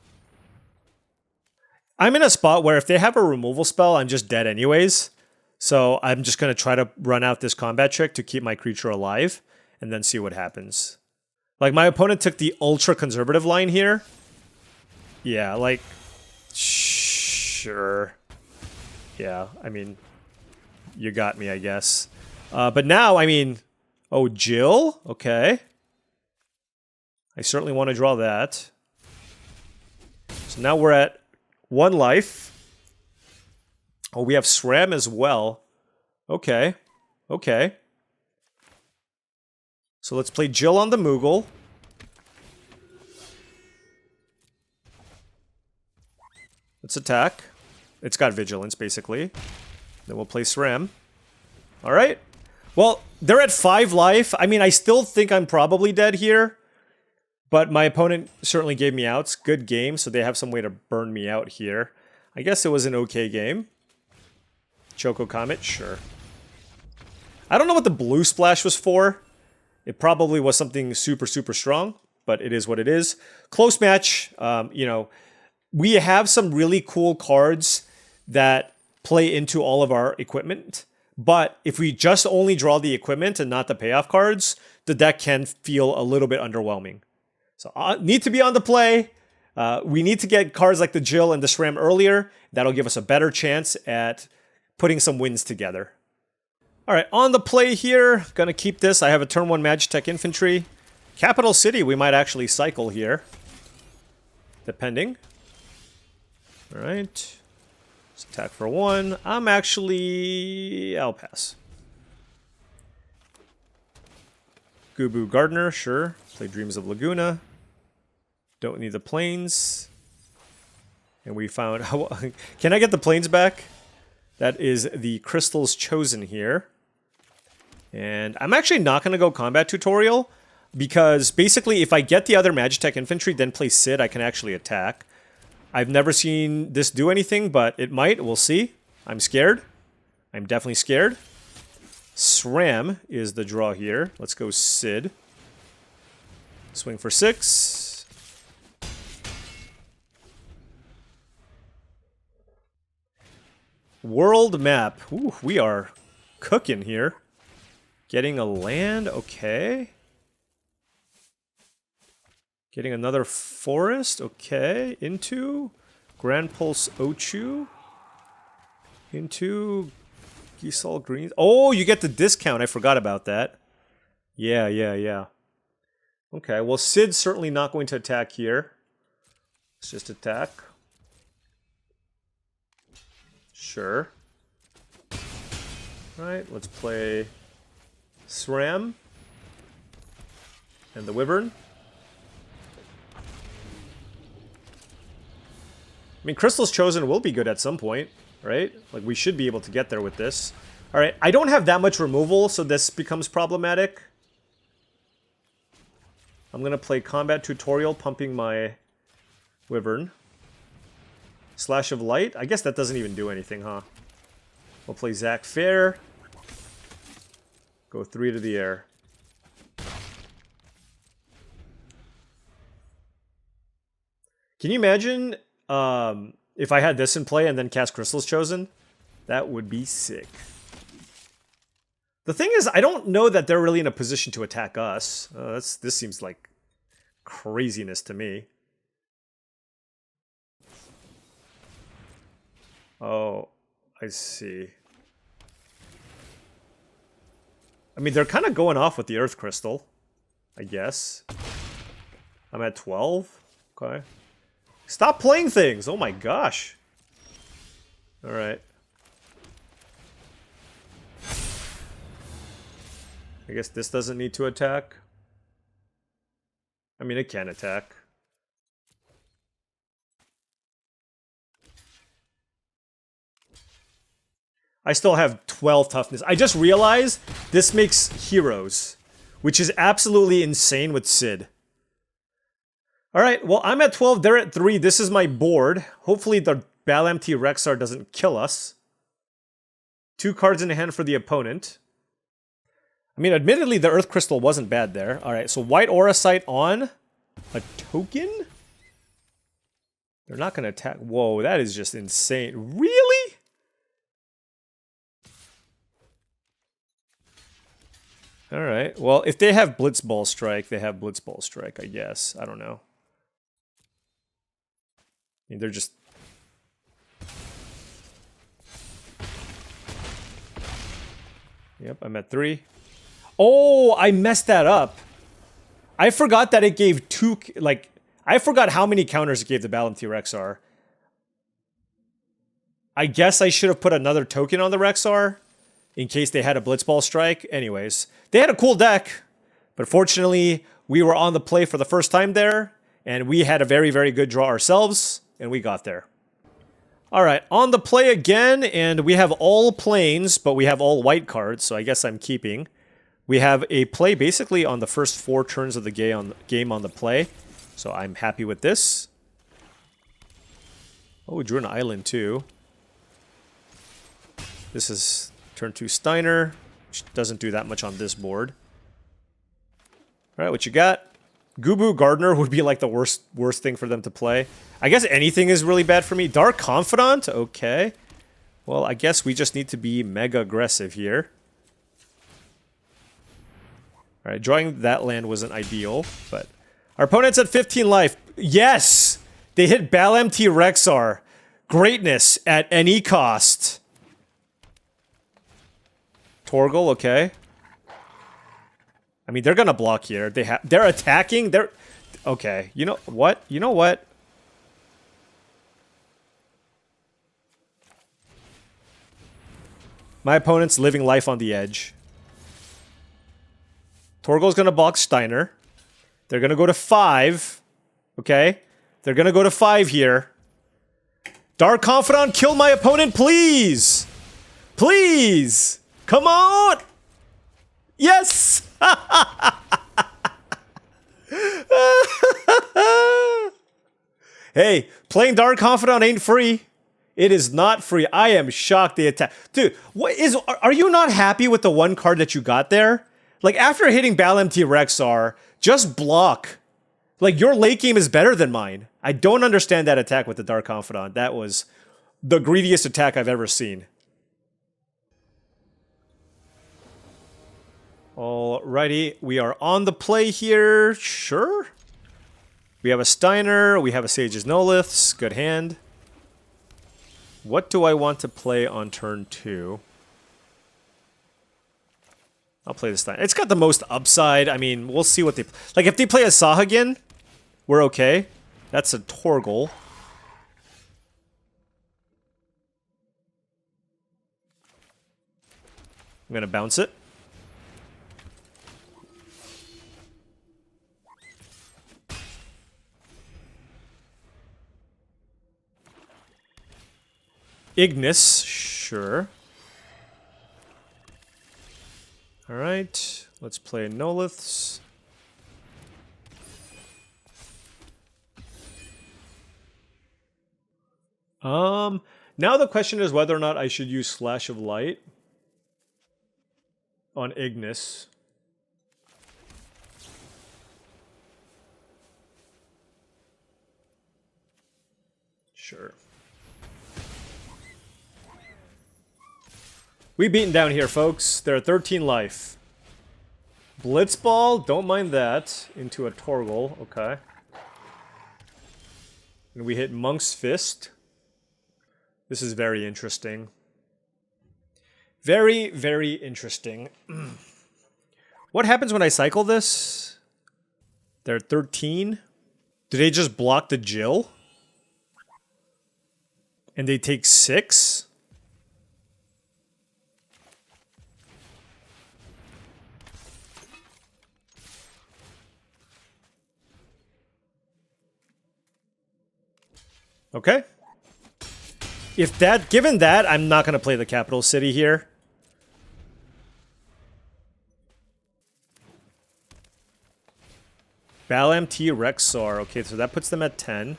I'm in a spot where if they have a removal spell, I'm just dead anyways. So I'm just going to try to run out this combat trick to keep my creature alive. And then see what happens. Like, my opponent took the ultra conservative line here. Yeah, like... Sure. Yeah, I mean... You got me, I guess. But now, I mean... Oh, Jill? Okay. I certainly want to draw that. So now we're at 1 life. Oh, we have Sram as well. Okay. Okay. So let's play Jill on the Moogle. Let's attack. It's got Vigilance, basically. Then we'll play Sram. Alright. Well, they're at 5 life. I mean, I still think I'm probably dead here. But my opponent certainly gave me outs. Good game, so they have some way to burn me out here. I guess it was an okay game. Choco Comet, sure. I don't know what the blue splash was for. It probably was something super, super strong, but it is what it is. Close match. You know, we have some really cool cards that play into all of our equipment. But if we just only draw the equipment and not the payoff cards, the deck can feel a little bit underwhelming. So need to be on the play. We need to get cards like the Jill and the Sram earlier. That'll give us a better chance at putting some wins together. All right, on the play here, gonna keep this. I have a turn 1 Magitech Infantry. Capital City, we might actually cycle here, depending. All right, let's attack for 1. I'll pass. Gubu Gardener, sure. Play Dreams of Laguna. Don't need the planes. And we found... Can I get the planes back? That is the Crystals Chosen here. And I'm actually not going to go Combat Tutorial, because basically if I get the other Magitech Infantry, then play Sid, I can actually attack. I've never seen this do anything, but it might. We'll see. I'm scared. I'm definitely scared. Sram is the draw here. Let's go Sid. Swing for 6. World map. Ooh, we are cooking here. Getting a land, okay. Getting another forest, okay. Into Grand Pulse Ochu. Into Gisal Greens. Oh, you get the discount. I forgot about that. Yeah. Okay, well, Sid's certainly not going to attack here. Let's just attack. Sure. Alright, let's play Sram and the Wyvern. I mean, Crystal's Chosen will be good at some point, right? Like, we should be able to get there with this. Alright, I don't have that much removal, so this becomes problematic. I'm going to play Combat Tutorial, pumping my Wyvern. Slash of Light? I guess that doesn't even do anything, huh? We'll play Zac Fair. Go 3 to the air. Can you imagine if I had this in play and then cast Crystal's Chosen? That would be sick. The thing is, I don't know that they're really in a position to attack us. This seems like craziness to me. Oh, I see. I mean, they're kind of going off with the Earth Crystal, I guess. I'm at 12. Okay. Stop playing things! Oh my gosh. Alright. I guess this doesn't need to attack. I mean, it can attack. I still have 12 toughness. I just realized this makes heroes, which is absolutely insane with Sid. Alright, well, I'm at 12, they're at 3. This is my board. Hopefully the Balamti Rexar doesn't kill us. 2 cards in hand for the opponent. I mean, admittedly, the Earth Crystal wasn't bad there. Alright, so White Aura Sight on a token? They're not going to attack. Whoa, that is just insane. Really? Alright, well, if they have Blitzball Strike, they have Blitzball Strike, I guess. I don't know. I mean, they're just... Yep, I'm at 3. Oh, I messed that up. I forgot that it gave 2... Like, I forgot how many counters it gave the Balamti Rexar. I guess I should have put another token on the Rexar in case they had a Blitzball Strike. Anyways, they had a cool deck, but fortunately, we were on the play for the first time there, and we had a very, very good draw ourselves, and we got there. All right, on the play again, and we have all planes, but we have all white cards, so I guess I'm keeping. We have a play basically on the first 4 turns of the game on the play, so I'm happy with this. Oh, we drew an island too. This is turn 2 Steiner, which doesn't do that much on this board. All right, what you got? Gubu Gardener would be like the worst thing for them to play. I guess anything is really bad for me. Dark Confidant? Okay. Well, I guess we just need to be mega aggressive here. Alright, drawing that land wasn't ideal, but... Our opponent's at 15 life. Yes! They hit Balamti Rexar. Greatness at any cost. Torgal, okay. I mean, they're gonna block here. They're attacking. They're okay. You know what? You know what? My opponent's living life on the edge. Torgal's gonna block Steiner. They're gonna go to 5. Okay, they're gonna go to 5 here. Dark Confidant, kill my opponent, please, please. Come on. Yes. Hey, playing Dark Confidant ain't free. It is not free. I am shocked they attack. Dude, are you not happy with the 1 card that you got there? Like, after hitting Balamti Rexar, just block. Like, your late game is better than mine. I don't understand that attack with the Dark Confidant. That was the greediest attack I've ever seen. Alrighty, we are on the play here. Sure. We have a Steiner, we have a Sage's Noliths, good hand. What do I want to play on turn 2? I'll play the Steiner. It's got the most upside. I mean, we'll see what they... Like, if they play a Sahagin, we're okay. That's a Torgal. I'm gonna bounce it. Ignis, sure. Alright, let's play Noliths. Now the question is whether or not I should use Slash of Light on Ignis. Sure. We beaten down here, folks. They're at 13 life. Blitzball, don't mind that. Into a Torgal, okay. And we hit Monk's Fist. This is very interesting. Very, very interesting. What happens when I cycle this? They're at 13. Do they just block the Jill? And they take 6? Okay. Given that, I'm not going to play the Capital City here. Balamti Rexar. Okay, so that puts them at 10.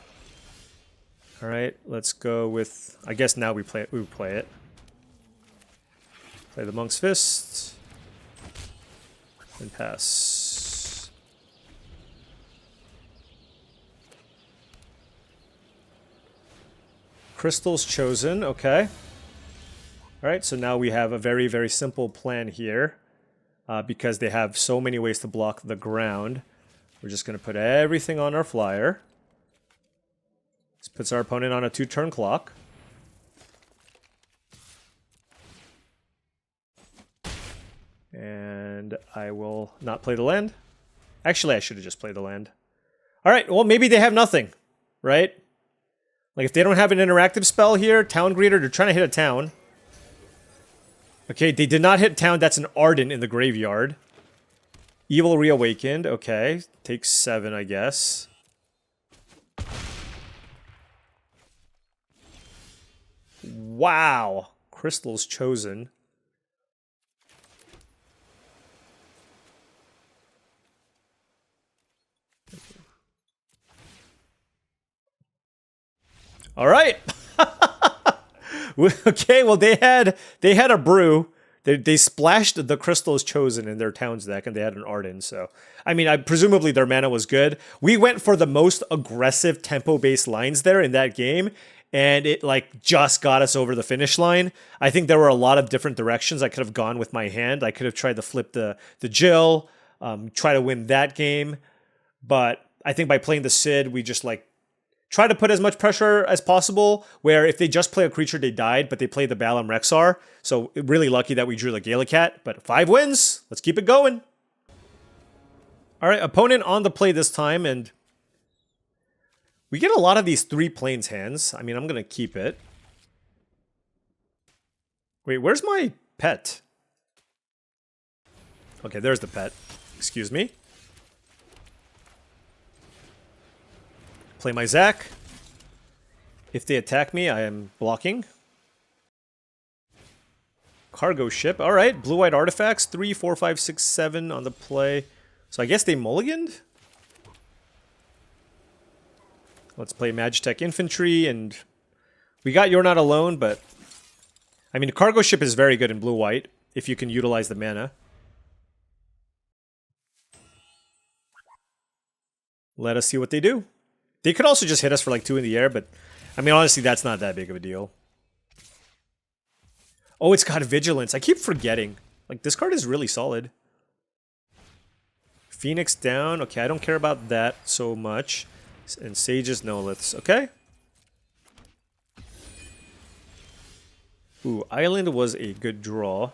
All right, let's go with... I guess now we play it. Play the Monk's Fist. And pass. Crystals chosen, okay. Alright, so now we have a very, very simple plan here. Because they have so many ways to block the ground. We're just going to put everything on our flyer. This puts our opponent on a 2-turn clock. And I will not play the land. Actually, I should have just played the land. All right, well, maybe they have nothing, right? Like, if they don't have an interactive spell here, Town Greeter, they're trying to hit a town. Okay, they did not hit town. That's an Ardent in the graveyard. Evil Reawakened. Okay, takes 7, I guess. Wow. Crystal's chosen. All right. Okay, well they had a brew. They splashed the Crystal's Chosen in their Towns deck, and they had an Arden. So, I mean, presumably their mana was good. We went for the most aggressive tempo-based lines there in that game, and it like just got us over the finish line. I think there were a lot of different directions I could have gone with my hand. I could have tried to flip the Jill, try to win that game, but I think by playing the Sid, we just like try to put as much pressure as possible, where if they just play a creature, they died, but they played the Balam Rexar. So really lucky that we drew the Gallicat, but 5 wins. Let's keep it going. All right, opponent on the play this time, and we get a lot of these 3 planes hands. I mean, I'm going to keep it. Wait, where's my pet? Okay, there's the pet. Excuse me. Play my Zac. If they attack me, I am blocking. Cargo ship. All right, blue-white artifacts. 3, 4, 5, 6, 7 on the play. So I guess they mulliganed. Let's play Magitech Infantry, and we got You're Not Alone, but I mean, cargo ship is very good in blue-white if you can utilize the mana. Let us see what they do. They could also just hit us for like 2 in the air, but I mean, honestly, that's not that big of a deal. Oh, it's got Vigilance. I keep forgetting. Like, this card is really solid. Phoenix down. Okay, I don't care about that so much. And Sage's Noliths. Okay. Ooh, Island was a good draw.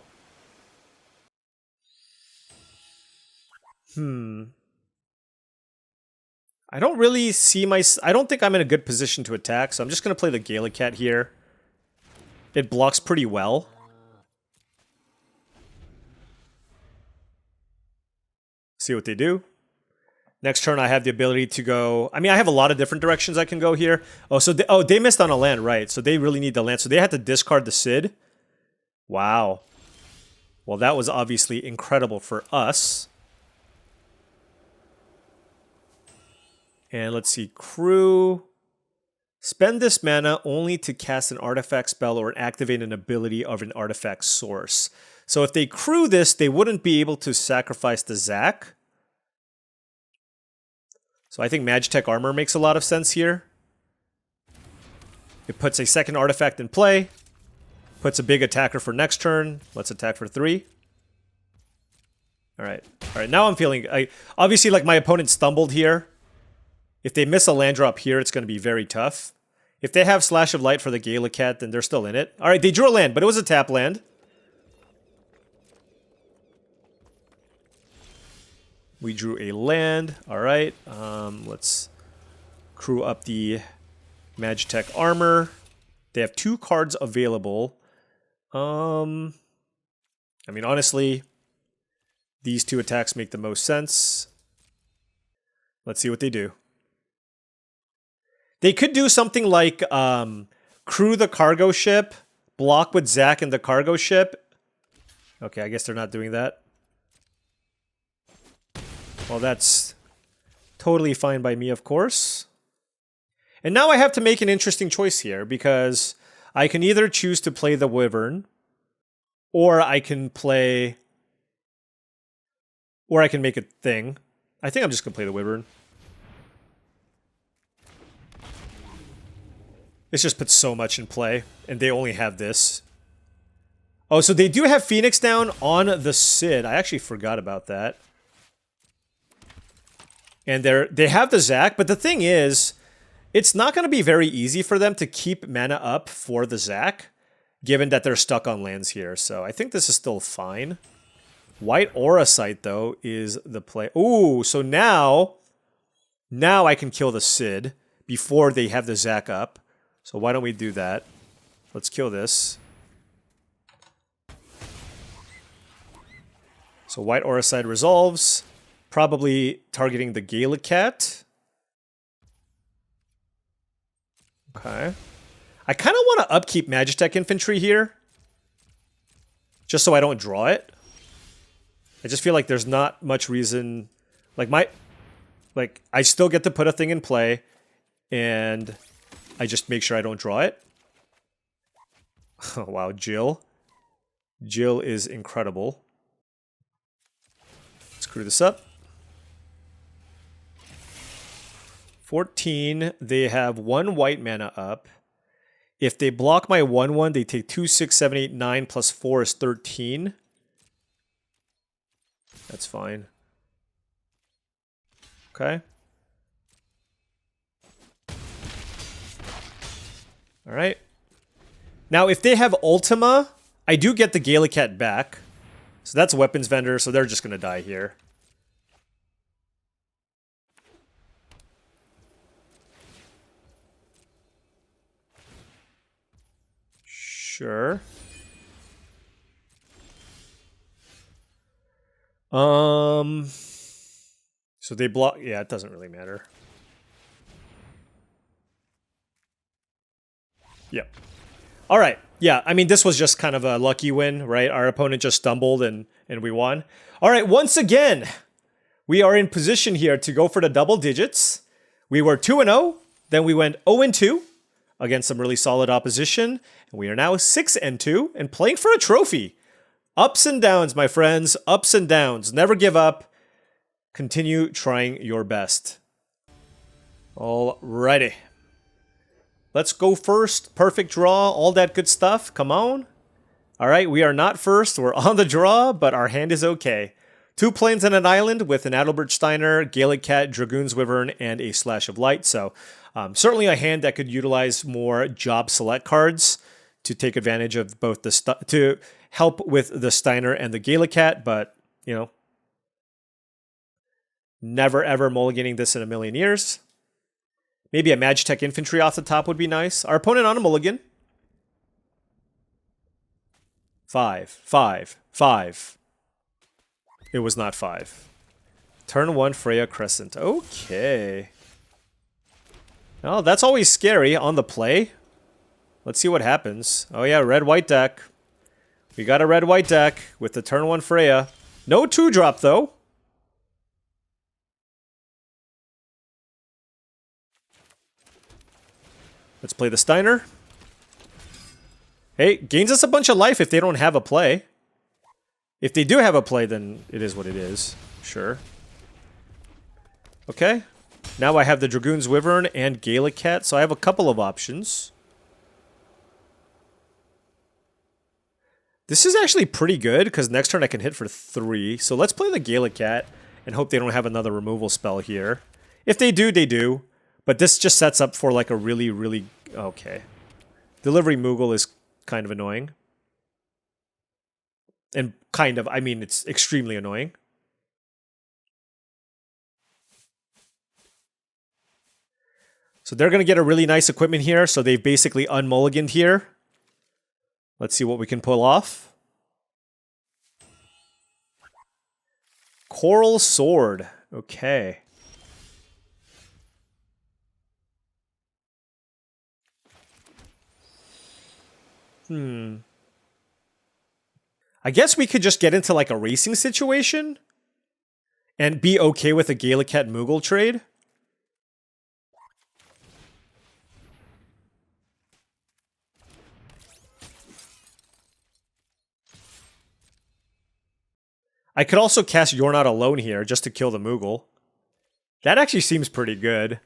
I don't really see I don't think I'm in a good position to attack, so I'm just going to play the Gallicat here. It blocks pretty well. See what they do. Next turn, I have the ability to go... I mean, I have a lot of different directions I can go here. Oh, so they missed on a land, right? So they really need the land. So they had to discard the Sid. Wow. Well, that was obviously incredible for us. And let's see, crew. Spend this mana only to cast an artifact spell or activate an ability of an artifact source. So if they crew this, they wouldn't be able to sacrifice the Zac. So I think Magitech Armor makes a lot of sense here. It puts a second artifact in play. Puts a big attacker for next turn. Let's attack for 3. Alright. Alright, now I'm feeling... obviously, like, my opponent stumbled here. If they miss a land drop here, it's going to be very tough. If they have Slash of Light for the Gallicat, then they're still in it. Alright, they drew a land, but it was a tap land. We drew a land. Alright, let's crew up the Magitech Armor. They have 2 cards available. I mean, honestly, these 2 attacks make the most sense. Let's see what they do. They could do something like crew the cargo ship, block with Zac and the cargo ship. Okay, I guess they're not doing that. Well, that's totally fine by me, of course. And now I have to make an interesting choice here, because I can either choose to play the Wyvern, or I can play... Or I can make a thing. I think I'm just going to play the Wyvern. This just puts so much in play, and they only have this. Oh, so they do have Phoenix down on the Sid. I actually forgot about that. And they have the Zac, but the thing is, it's not going to be very easy for them to keep mana up for the Zac, given that they're stuck on lands here. So I think this is still fine. White Aura Sight, though, is the play. Ooh, so now Now I can kill the Sid before they have the Zac up. So why don't we do that? Let's kill this. So white Aura Side resolves. Probably targeting the Gallicat. Okay. I kind of want to upkeep Magitech Infantry here. Just so I don't draw it. I just feel like there's not much reason... Like, I still get to put a thing in play. And I just make sure I don't draw it. Oh, wow, Jill. Jill is incredible. Screw this up. 14. They have 1 white mana up. If they block my 1/1, they take 2, 6, 7, 8, 9 plus 4 is 13. That's fine. Okay. All right. Now, if they have Ultima, I do get the Gallicat back. So that's a weapons vendor, so they're just going to die here. Sure. So they block... Yeah, it doesn't really matter. Yep. All right. Yeah, I mean, this was just kind of a lucky win, right? Our opponent just stumbled and we won. All right, once again, we are in position here to go for the double digits. We were 2-0, then we went 0-2 against some really solid opposition. And we are now 6-2 and playing for a trophy. Ups and downs, my friends. Ups and downs. Never give up. Continue trying your best. Alrighty. Let's go first. Perfect draw. All that good stuff. Come on. Alright, we are not first. We're on the draw, but our hand is okay. 2 plains and an island with an Adalbert Steiner, Gallicat, Dragoon's Wyvern, and a Slash of Light. So certainly a hand that could utilize more job select cards to take advantage of both to help with the Steiner and the Gallicat, but, you know, never ever mulliganing this in a million years. Maybe a Magitech Infantry off the top would be nice. Our opponent on a mulligan. 5, 5, 5. It was not 5. Turn 1, Freya Crescent. Okay. Well, that's always scary on the play. Let's see what happens. Oh yeah, red-white deck. We got a red-white deck with the turn 1 Freya. No 2-drop, though. Let's play the Steiner. Hey, gains us a bunch of life if they don't have a play. If they do have a play, then it is what it is. Sure. Okay. Now I have the Dragoon's Wyvern and Gallicat, so I have a couple of options. This is actually pretty good, because next turn I can hit for 3. So let's play the Gallicat and hope they don't have another removal spell here. If they do, they do. But this just sets up for like a really, really... Okay. Delivery Moogle is kind of annoying. And kind of, I mean, it's extremely annoying. So they're going to get a really nice equipment here. So they've basically unmulliganed here. Let's see what we can pull off. Coral Sword. Okay. I guess we could just get into like a racing situation and be okay with a Gallicat Moogle trade. I could also cast You're Not Alone here just to kill the Moogle. That actually seems pretty good.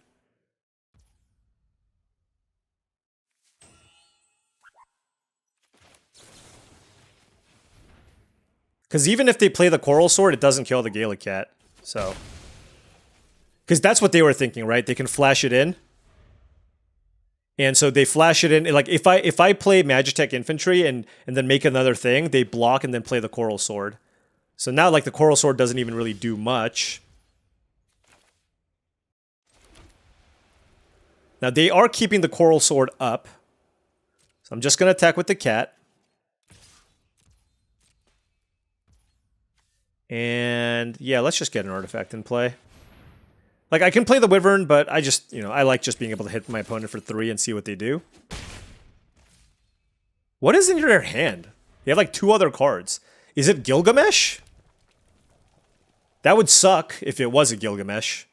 Because even if they play the Coral Sword, it doesn't kill the Gallicat. So. Because that's what they were thinking, right? They can flash it in. And so they flash it in. Like, if I play Magitech Infantry and then make another thing, they block and then play the Coral Sword. So now, like, the Coral Sword doesn't even really do much. Now, they are keeping the Coral Sword up. So I'm just going to attack with the cat. And yeah, let's just get an artifact in play. Like, I can play the Wyvern, but I just, you know, I like just being able to hit my opponent for 3 and see what they do. What is in your hand? You have like 2 other cards. Is it Gilgamesh? That would suck if it was a Gilgamesh.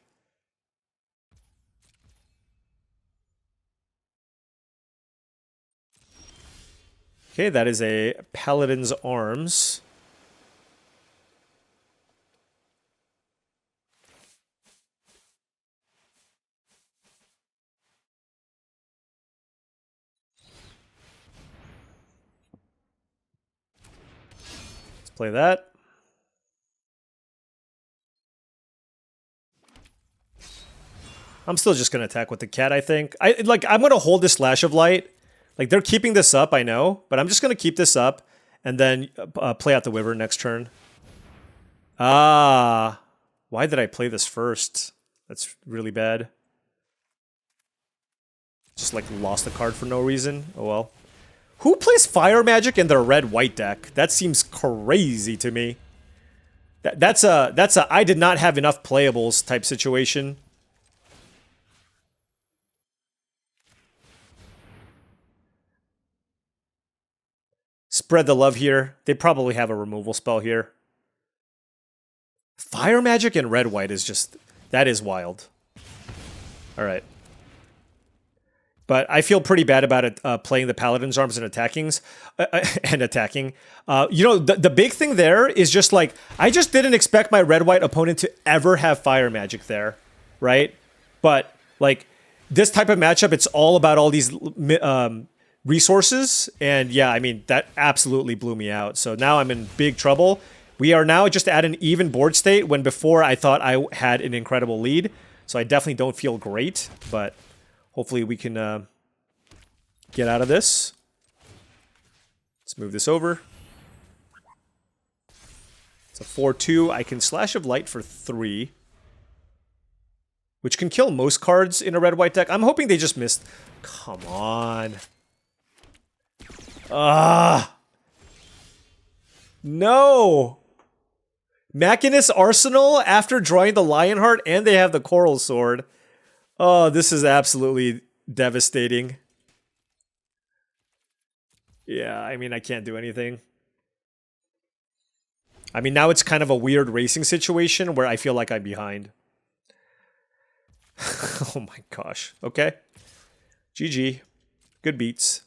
Okay, that is a Paladin's Arms. Let's play that. I'm still just going to attack with the cat, I think. I'm going to hold this Slash of Light. Like, they're keeping this up, I know. But I'm just going to keep this up and then play out the Wyvern next turn. Ah. Why did I play this first? That's really bad. Just, like, lost a card for no reason. Oh, well. Who plays Fire Magic in their red-white deck? That seems crazy to me. That's a I did not have enough playables type situation. Spread the love here. They probably have a removal spell here. Fire Magic and red-white is just... That is wild. Alright. But I feel pretty bad about it playing the Paladin's Arms and attacking. You know, the big thing there is just like... I just didn't expect my red-white opponent to ever have Fire Magic there. Right? But, like, this type of matchup, it's all about all these... resources, and yeah, I mean, that absolutely blew me out. So now I'm in big trouble. We are now just at an even board state when before I thought I had an incredible lead. So I definitely don't feel great, but hopefully we can get out of this. Let's move this over. It's a 4-2. I can Slash of Light for 3, which can kill most cards in a red-white deck. I'm hoping they just missed. Come on. No! Machinist Arsenal after drawing the Lionheart, and they have the Coral Sword. Oh, this is absolutely devastating. Yeah, I mean, I can't do anything. I mean, now it's kind of a weird racing situation where I feel like I'm behind. Oh my gosh. Okay. GG. Good beats.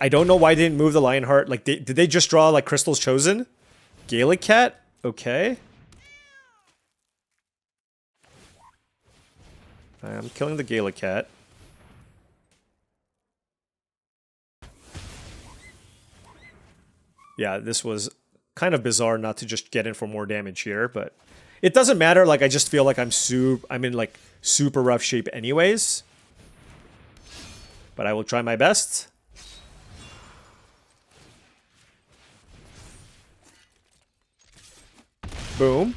I don't know why they didn't move the Lionheart. Like, did they just draw, like, Crystal's Chosen? Gaelic Cat? Okay. I'm killing the Gaelic Cat. Yeah, this was kind of bizarre not to just get in for more damage here, but it doesn't matter. Like, I just feel like I'm in, like, super rough shape anyways. But I will try my best. Boom.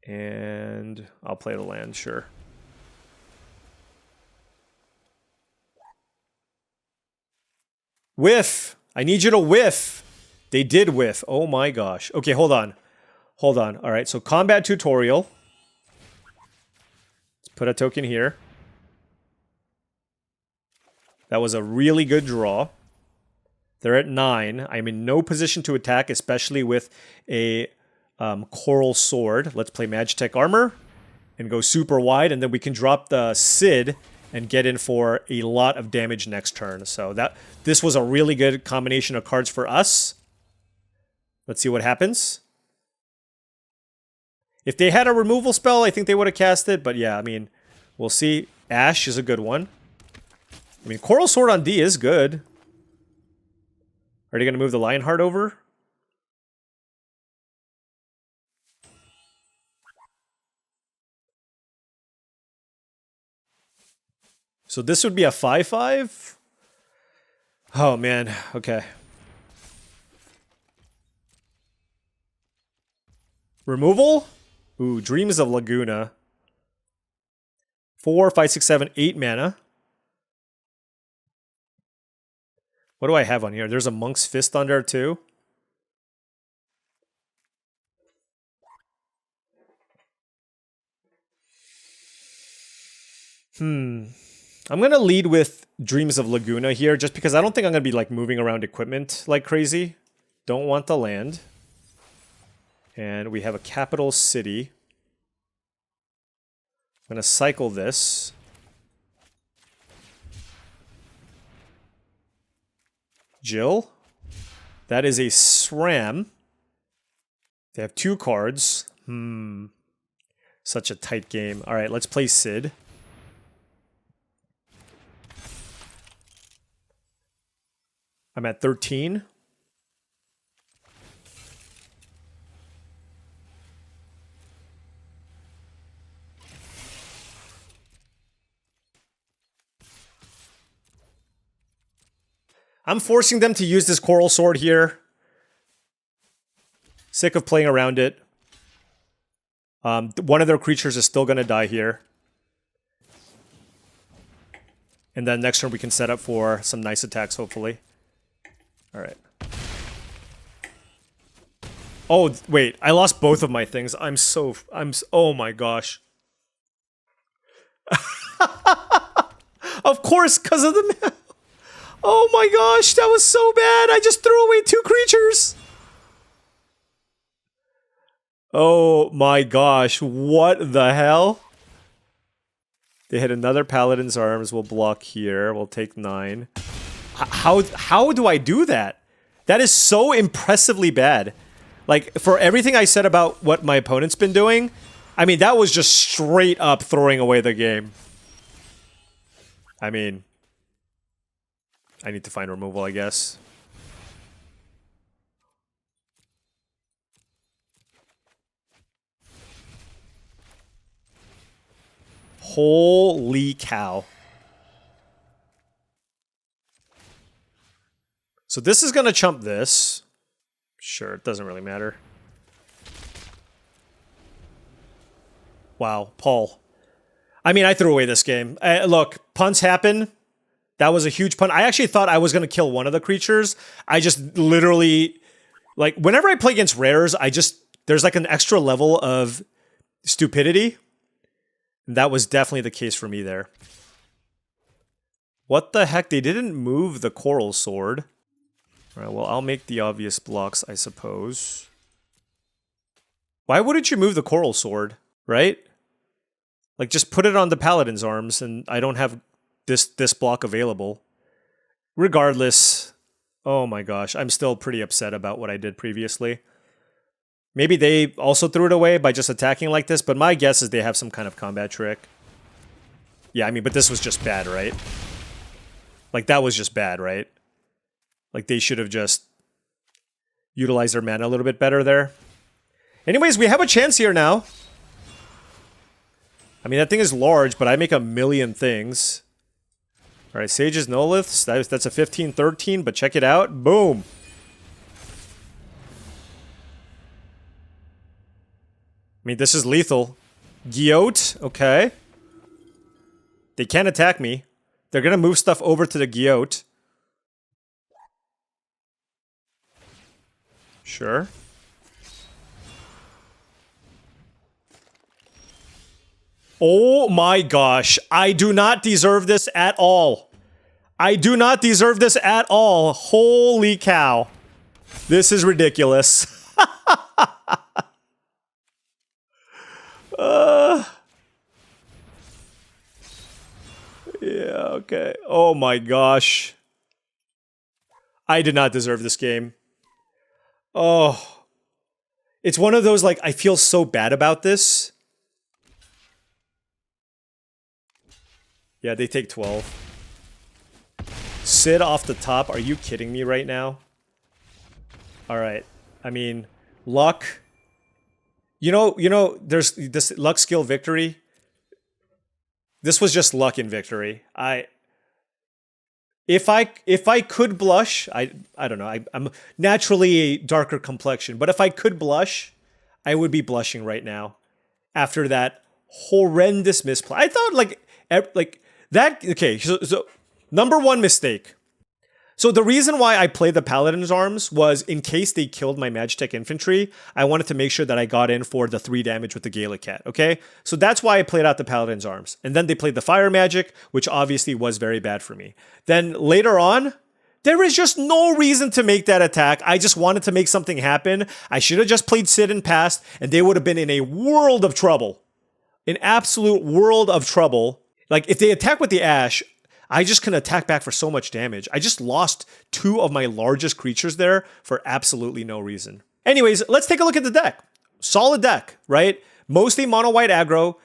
And I'll play the land, sure. Whiff! I need you to whiff! They did whiff. Oh my gosh. Okay, hold on. Hold on. Alright, so combat tutorial. Let's put a token here. That was a really good draw. They're at 9. I'm in no position to attack, especially with a Coral Sword. Let's play Magitech Armor and go super wide, and then we can drop the Sid and get in for a lot of damage next turn. So this was a really good combination of cards for us. Let's see what happens. If they had a removal spell, I think they would have cast it, but yeah, I mean, we'll see. Ash is a good one. I mean, Coral Sword on D is good. Are they going to move the Lionheart over? So this would be a 5/5? Oh, man. Okay. Removal? Ooh, Dreams of Laguna. 4, 5, 6, 7, 8 mana. What do I have on here? There's a Monk's Fist on there too. I'm going to lead with Dreams of Laguna here, just because I don't think I'm going to be like moving around equipment like crazy. Don't want the land. And we have a capital city. I'm going to cycle this. Jill. That is a Sram. They have 2 cards. Such a tight game. All right, let's play Sid. I'm at 13. I'm forcing them to use this Coral Sword here. Sick of playing around it. One of their creatures is still going to die here. And then next turn we can set up for some nice attacks, hopefully. Alright. Oh, wait. I lost both of my things. Oh my gosh. Of course, because of the... Oh my gosh, that was so bad. I just threw away 2 creatures. Oh my gosh, what the hell? They hit another Paladin's Arms. We'll block here. We'll take 9. How do I do that? That is so impressively bad. Like, for everything I said about what my opponent's been doing, I mean, that was just straight up throwing away the game. I mean... I need to find removal, I guess. Holy cow. So this is going to chump this. Sure, it doesn't really matter. Wow, Paul. I mean, I threw away this game. Look, punts happen. That was a huge punt. I actually thought I was going to kill one of the creatures. I just literally... Like, whenever I play against rares, there's like an extra level of stupidity. And that was definitely the case for me there. What the heck? They didn't move the Coral Sword. Alright, well, I'll make the obvious blocks, I suppose. Why wouldn't you move the Coral Sword, right? Like, just put it on the Paladin's Arms, and I don't have this block available. Regardless, oh my gosh, I'm still pretty upset about what I did previously. Maybe they also threw it away by just attacking like this, but my guess is they have some kind of combat trick. Yeah, I mean, but this was just bad, right? Like, that was just bad, right? Like, they should have just utilized their mana a little bit better there. Anyways, we have a chance here now. I mean, that thing is large, but I make a million things. Alright, Sage's Noliths. That's a 15-13, but check it out. Boom! I mean, this is lethal. Guillot, okay. They can't attack me. They're gonna move stuff over to the Guillot. Sure. Oh my gosh. I do not deserve this at all. I do not deserve this at all. Holy cow. This is ridiculous. Yeah, okay. Oh my gosh. I did not deserve this game. Oh. It's one of those, like, I feel so bad about this. Yeah, they take 12. Sid off the top. Are you kidding me right now? Alright. I mean, luck. You know, there's this luck skill victory. This was just luck in victory. If I could blush, I don't know. I'm naturally a darker complexion, but if I could blush, I would be blushing right now. After that horrendous misplay. I thought, like, Like that. Okay, so number one mistake. So the reason why I played the Paladin's Arms was in case they killed my Magitech infantry, I wanted to make sure that I got in for the 3 damage with the Gaelic Cat, okay? So that's why I played out the Paladin's Arms. And then they played the Fire Magic, which obviously was very bad for me. Then later on, there is just no reason to make that attack. I just wanted to make something happen. I should have just played Sid and passed, and they would have been in a world of trouble. An absolute world of trouble. Like, if they attack with the Ash, I just can attack back for so much damage. I just lost 2 of my largest creatures there for absolutely no reason. Anyways, let's take a look at the deck. Solid deck, right? Mostly mono white aggro.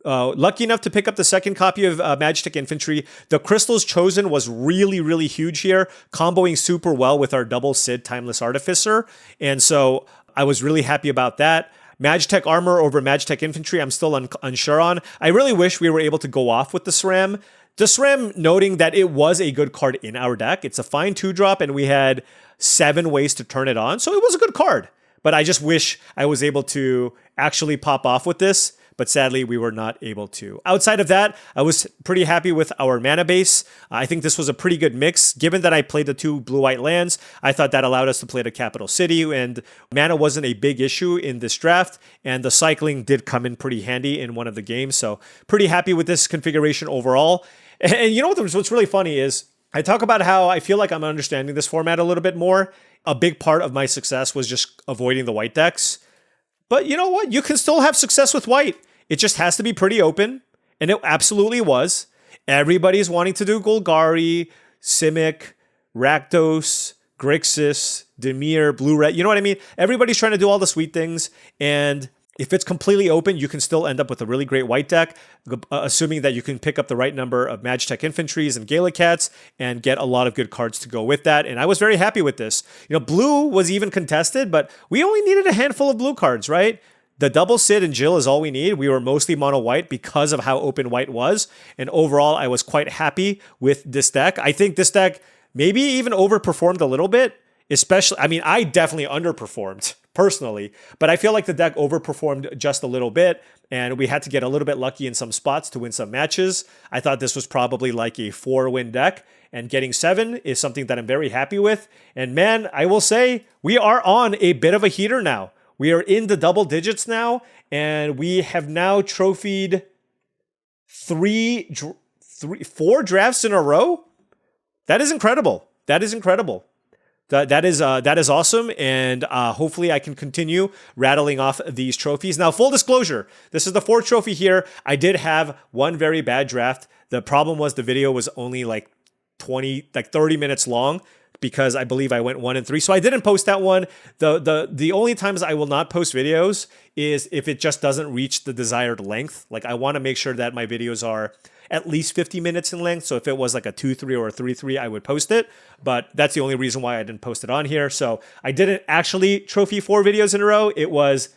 Lucky enough to pick up the second copy of Magitech Infantry. The crystals chosen was really, really huge here, comboing super well with our double Sid Timeless Artificer. And so I was really happy about that. Magitech Armor over Magitech Infantry, I'm still unsure on. I really wish we were able to go off with the Sram. The Sram noting that it was a good card in our deck. It's a fine 2-drop, and we had 7 ways to turn it on. So it was a good card. But I just wish I was able to actually pop off with this. But sadly, we were not able to. Outside of that, I was pretty happy with our mana base. I think this was a pretty good mix. Given that I played the 2 blue-white lands, I thought that allowed us to play the capital city, and mana wasn't a big issue in this draft, and the cycling did come in pretty handy in one of the games. So pretty happy with this configuration overall. And you know what's really funny is I talk about how I feel like I'm understanding this format a little bit more. A big part of my success was just avoiding the white decks. But you know what? You can still have success with white. It just has to be pretty open. And it absolutely was. Everybody's wanting to do Golgari, Simic, Rakdos, Grixis, Dimir, Blue-Red. You know what I mean? Everybody's trying to do all the sweet things. And if it's completely open, you can still end up with a really great white deck, assuming that you can pick up the right number of Magitech Infantries and Gaelic Cats and get a lot of good cards to go with that. And I was very happy with this. You know, blue was even contested, but we only needed a handful of blue cards, right? The double Sid and Jill is all we need. We were mostly mono white because of how open white was. And overall, I was quite happy with this deck. I think this deck maybe even overperformed a little bit, especially, I mean, I definitely underperformed personally, but I feel like the deck overperformed just a little bit, and we had to get a little bit lucky in some spots to win some matches. I thought this was probably like a 4-win deck, and getting 7 is something that I'm very happy with. And man, I will say, we are on a bit of a heater now. We are in the double digits now, and we have now trophied 4 drafts in a row. That is incredible. That is incredible. That is awesome, and hopefully I can continue rattling off these trophies. Now, full disclosure, this is the 4th trophy here. I did have one very bad draft. The problem was the video was only like 30 minutes long because I believe I went 1 and 3. So I didn't post that one. The only times I will not post videos is if it just doesn't reach the desired length. Like, I want to make sure that my videos are at least 50 minutes in length. So if it was like a 2-3 or a 3-3, I would post it. But that's the only reason why I didn't post it on here. So I didn't actually trophy 4 videos in a row. It was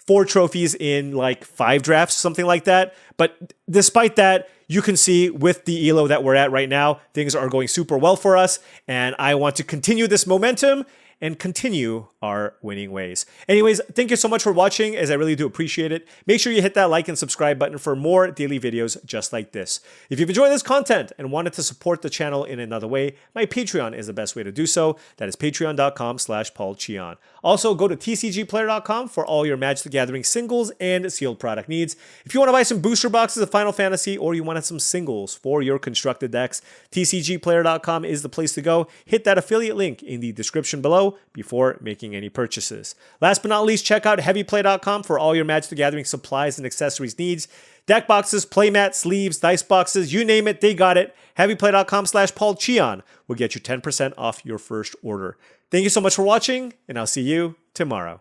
4 trophies in like 5 drafts, something like that. But despite that, you can see with the elo that we're at right now, things are going super well for us. And I want to continue this momentum and continue our winning ways. Anyways, thank you so much for watching, as I really do appreciate it. Make sure you hit that like and subscribe button for more daily videos just like this. If you've enjoyed this content and wanted to support the channel in another way, my Patreon is the best way to do so. That is patreon.com/paulcheon. Also, go to TCGplayer.com for all your Magic the Gathering singles and sealed product needs. If you want to buy some booster boxes of Final Fantasy or you wanted some singles for your constructed decks, TCGplayer.com is the place to go. Hit that affiliate link in the description below before making any purchases. Last but not least, check out heavyplay.com for all your Magic the Gathering supplies and accessories needs. Deck boxes, playmats, sleeves, dice boxes, you name it, they got it. Heavyplay.com/paulcheon will get you 10% off your first order. Thank you so much for watching, and I'll see you tomorrow.